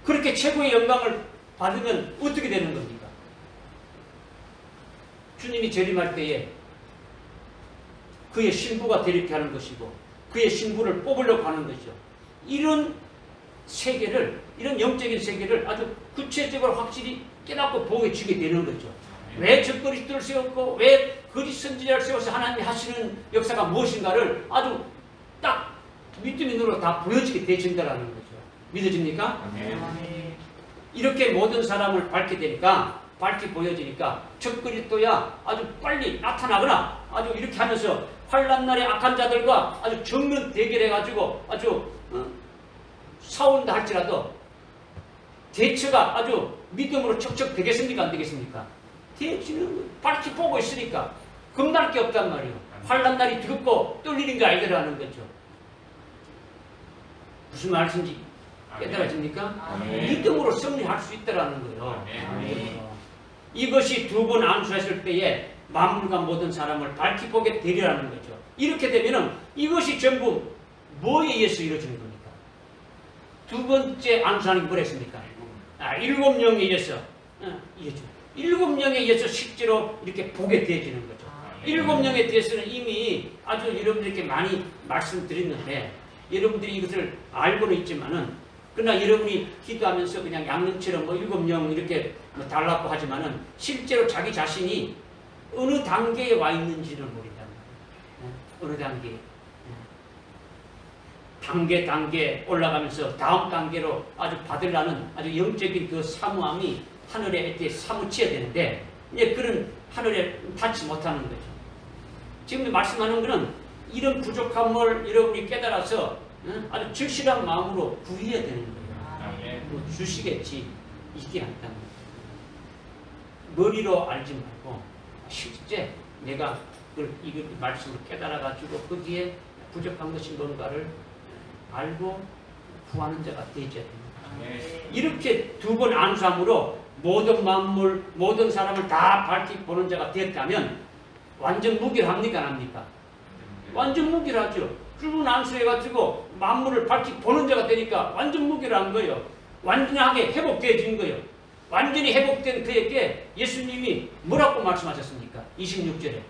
그렇게 최고의 영광을 받으면 어떻게 되는 겁니까? 주님이 재림할 때에 그의 신부가 되리게 하는 것이고 그의 신부를 뽑으려고 하는 것이죠. 이런 세계를, 이런 영적인 세계를 아주 구체적으로 확실히 깨닫고 보여주게 되는 거죠. 왜 적그리스도를 세웠고 왜 거짓 선지자를 세워서 하나님이 하시는 역사가 무엇인가를 아주 딱 믿음의 눈으로 다 보여지게 되신다는 거죠. 믿어집니까? 이렇게 모든 사람을 밝게 되니까 밝게 보여지니까 저 그리스도야 아주 빨리 나타나거나 아주 이렇게 하면서 환난 날에 악한 자들과 아주 정면 대결해가지고 아주 싸운다 할지라도 대처가 아주 믿음으로 척척 되겠습니까? 안 되겠습니까? 대처는 밝게 보고 있으니까 겁날 게 없단 말이에요. 환난 날이 두렵고 떨리는 게 알더라는 거죠. 무슨 말씀인지 깨달아집니까? 믿음으로 승리할 수 있다는 거예요. 이것이 두 번 안수했을 때에 만물과 모든 사람을 밝히 보게 되리라는 거죠. 이렇게 되면은 이것이 전부 뭐에 의해서 이루어지는 겁니까? 두 번째 안수하는 게 뭐랬습니까? 7명에 의해서 이루어지는 7명에 의해서 실제로 이렇게 보게 되어지는 거죠. 7명에 대해서는 이미 아주 여러분들께 많이 말씀드렸는데 여러분들이 이것을 알고는 있지만은 그러나 여러분이 기도하면서 그냥 양념처럼 7명 이렇게 달라고 하지만은 실제로 자기 자신이 어느 단계에 와 있는지를 모른단 말이에요. 어느 단계에. 단계 올라가면서 다음 단계로 아주 받으려는 아주 영적인 그 사모함이 하늘에 이렇게 사무쳐야 되는데 이제 그런 하늘에 닿지 못하는 거죠. 지금 말씀하는 것은 이런 부족함을 여러분이 깨달아서 아주 절실한 마음으로 구해야 되는 거예요. 뭐 주시겠지 이게 아니다. 머리로 알지 말고 실제 내가 이 말씀을 깨달아가지고 거기에 부족한 것이 뭔가를 알고 구하는 자가 되어야 됩니다. 이렇게 두 번 안수함으로 모든 만물, 모든 사람을 다 밝히 보는 자가 되었다면 완전 무결합니까? 안 합니까? 완전 무결하죠. 두 번 안수해가지고 만물을 밝히 보는 자가 되니까 완전 무결한 거예요. 완전하게 회복되어진 거예요. 완전히 회복된 그에게 예수님이 뭐라고 말씀하셨습니까? 26절에.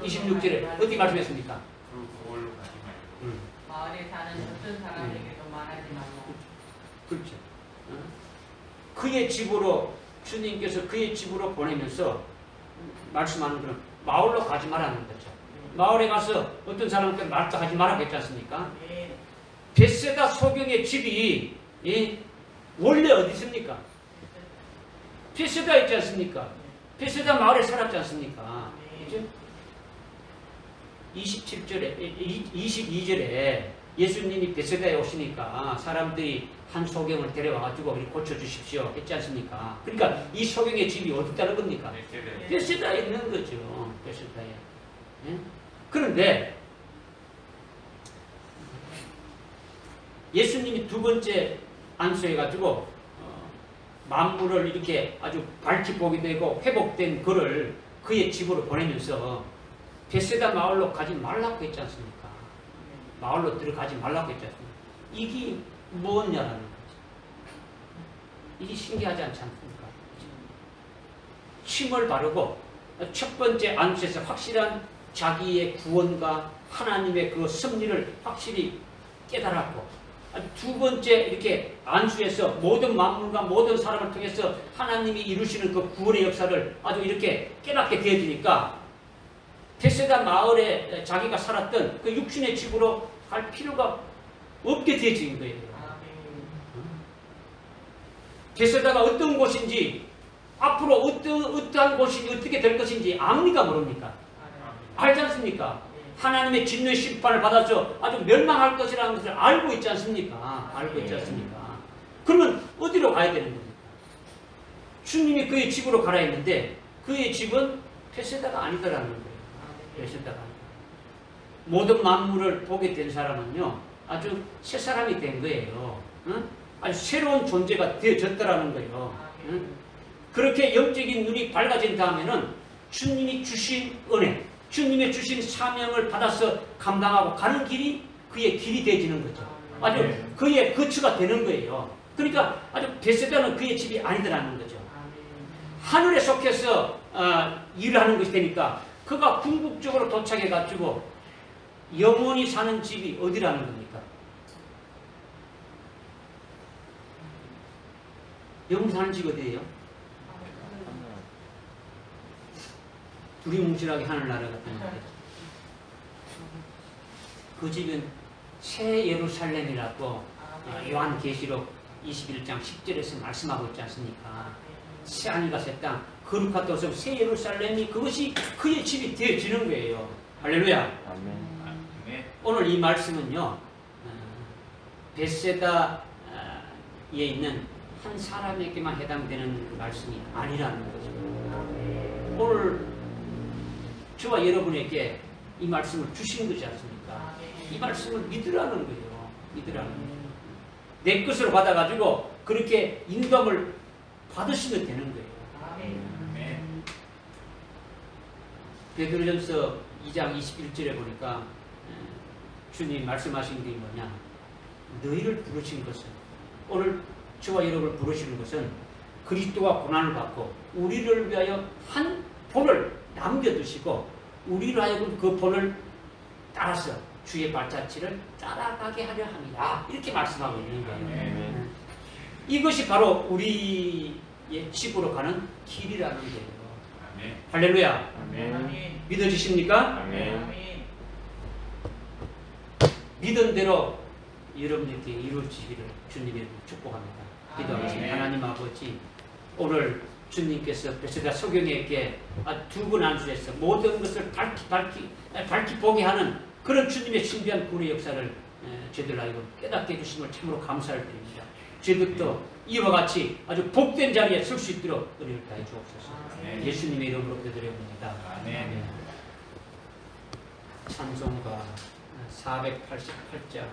26절에 어디 말씀했습니까? 그걸로 가지 말고 마을에 사는 어떤 사람에게도 말하지 말고. 그렇죠. 그의 집으로 주님께서 그의 집으로 보내면서 말씀하는 것은 마을로 가지 말라는 거죠. 마을에 가서 어떤 사람한테 말도 하지 말라고 했지 않습니까? 벳세다 소경의 집이 원래 어디 있습니까? 벳세다 있지 않습니까? 벳세다 마을에 살았지 않습니까? 그죠? 27절에 22절에 예수님이 벳세다에 오시니까 사람들이 한 소경을 데려와가지고 고쳐주십시오 했지 않습니까? 그러니까 이 소경의 집이 어디 있다는 겁니까? 벳세다에 있는 거죠. 벳세다에. 그런데 예수님이 두 번째 안수해가지고 만물을 이렇게 아주 밝히 보게 되고 회복된 그를 그의 집으로 보내면서 벳세다 마을로 가지 말라고 했지 않습니까? 마을로 들어가지 말라고 했지 않습니까? 이게 뭐냐라는 거죠. 이게 신기하지 않지 않습니까? 침을 바르고 첫 번째 안수에서 확실한 자기의 구원과 하나님의 그 섭리를 확실히 깨달았고 두 번째 이렇게 안수해서 모든 만물과 모든 사람을 통해서 하나님이 이루시는 그 구원의 역사를 아주 이렇게 깨닫게 되어지니까 벳세다 마을에 자기가 살았던 그 육신의 집으로 갈 필요가 없게 되어진 거예요. 벳세다가 어떤 곳인지 앞으로 어떠한 곳이 어떻게 될 것인지 압니까 모릅니까? 알지 않습니까? 하나님의 진노의 심판을 받아서 아주 멸망할 것이라는 것을 알고 있지 않습니까? 알고 있지 않습니까? 그러면 어디로 가야 되는 겁니까? 주님이 그의 집으로 가라 했는데 그의 집은 벳세다가 아니더라는 거예요. 벳세다가 아니다. 모든 만물을 보게 된 사람은요 아주 새 사람이 된 거예요. 응? 아주 새로운 존재가 되어졌더라는 거예요. 응? 그렇게 영적인 눈이 밝아진 다음에는 주님이 주신 은혜, 주님의 주신 사명을 받아서 감당하고 가는 길이 그의 길이 되어지는 거죠. 아주 그의 거처가 되는 거예요. 그러니까 아주 벳세다는 그의 집이 아니더라는 거죠. 하늘에 속해서 일을 하는 것이 되니까 그가 궁극적으로 도착해가지고 영원히 사는 집이 어디라는 겁니까? 영원히 사는 집이 어디예요? 두리뭉실하게 하늘나라 같은 거예요. 그 집은 새 예루살렘이라고 요한계시록 21장 10절에서 말씀하고 있지 않습니까? 새하늘과 새 땅, 거룩한 도성 새 예루살렘이 그것이 그의 집이 되어지는 거예요. 할렐루야. 아멘. 오늘 이 말씀은요, 베세다에 있는 한 사람에게만 해당되는 말씀이 아니라는 거죠. 오늘 저와 여러분에게 이 말씀을 주신 거지 않습니까? 이 말씀을 믿으라는 거예요. 믿으라는 거예요. 내 것으로 받아가지고 그렇게 인감을 받으시면 되는 거예요. 아멘. 베드로전서 2장 21절에 보니까 주님 말씀하신 게 뭐냐? 너희를 부르신 것은, 오늘 저와 여러분을 부르시는 것은 그리스도가 고난을 받고 우리를 위하여 한 본을 남겨두시고 우리로 하여금 그 본을 따라서 주의 발자취를 따라가게 하려 합니다. 이렇게 말씀하고 있는 거예요. 이것이 바로 우리의 집으로 가는 길이라는 거예요. 아멘. 할렐루야. 아멘. 믿어지십니까? 아멘. 믿은 대로 여러분들께 이루어지기를 주님의 축복합니다. 기도하겠습니다. 아멘. 하나님 아버지, 오늘 주님께서 베세다 소경에게 두 번 안수해서 모든 것을 밝히 보게 하는 그런 주님의 신비한 구원의 역사를 저희들 하여금 깨닫게 해주심을 참으로 감사를 드립니다. 저희들도 이와 같이 아주 복된 자리에 설 수 있도록 은혜를 다해 주옵소서. 아멘. 예수님의 이름으로 기도드립니다. 아멘. 찬송가 488장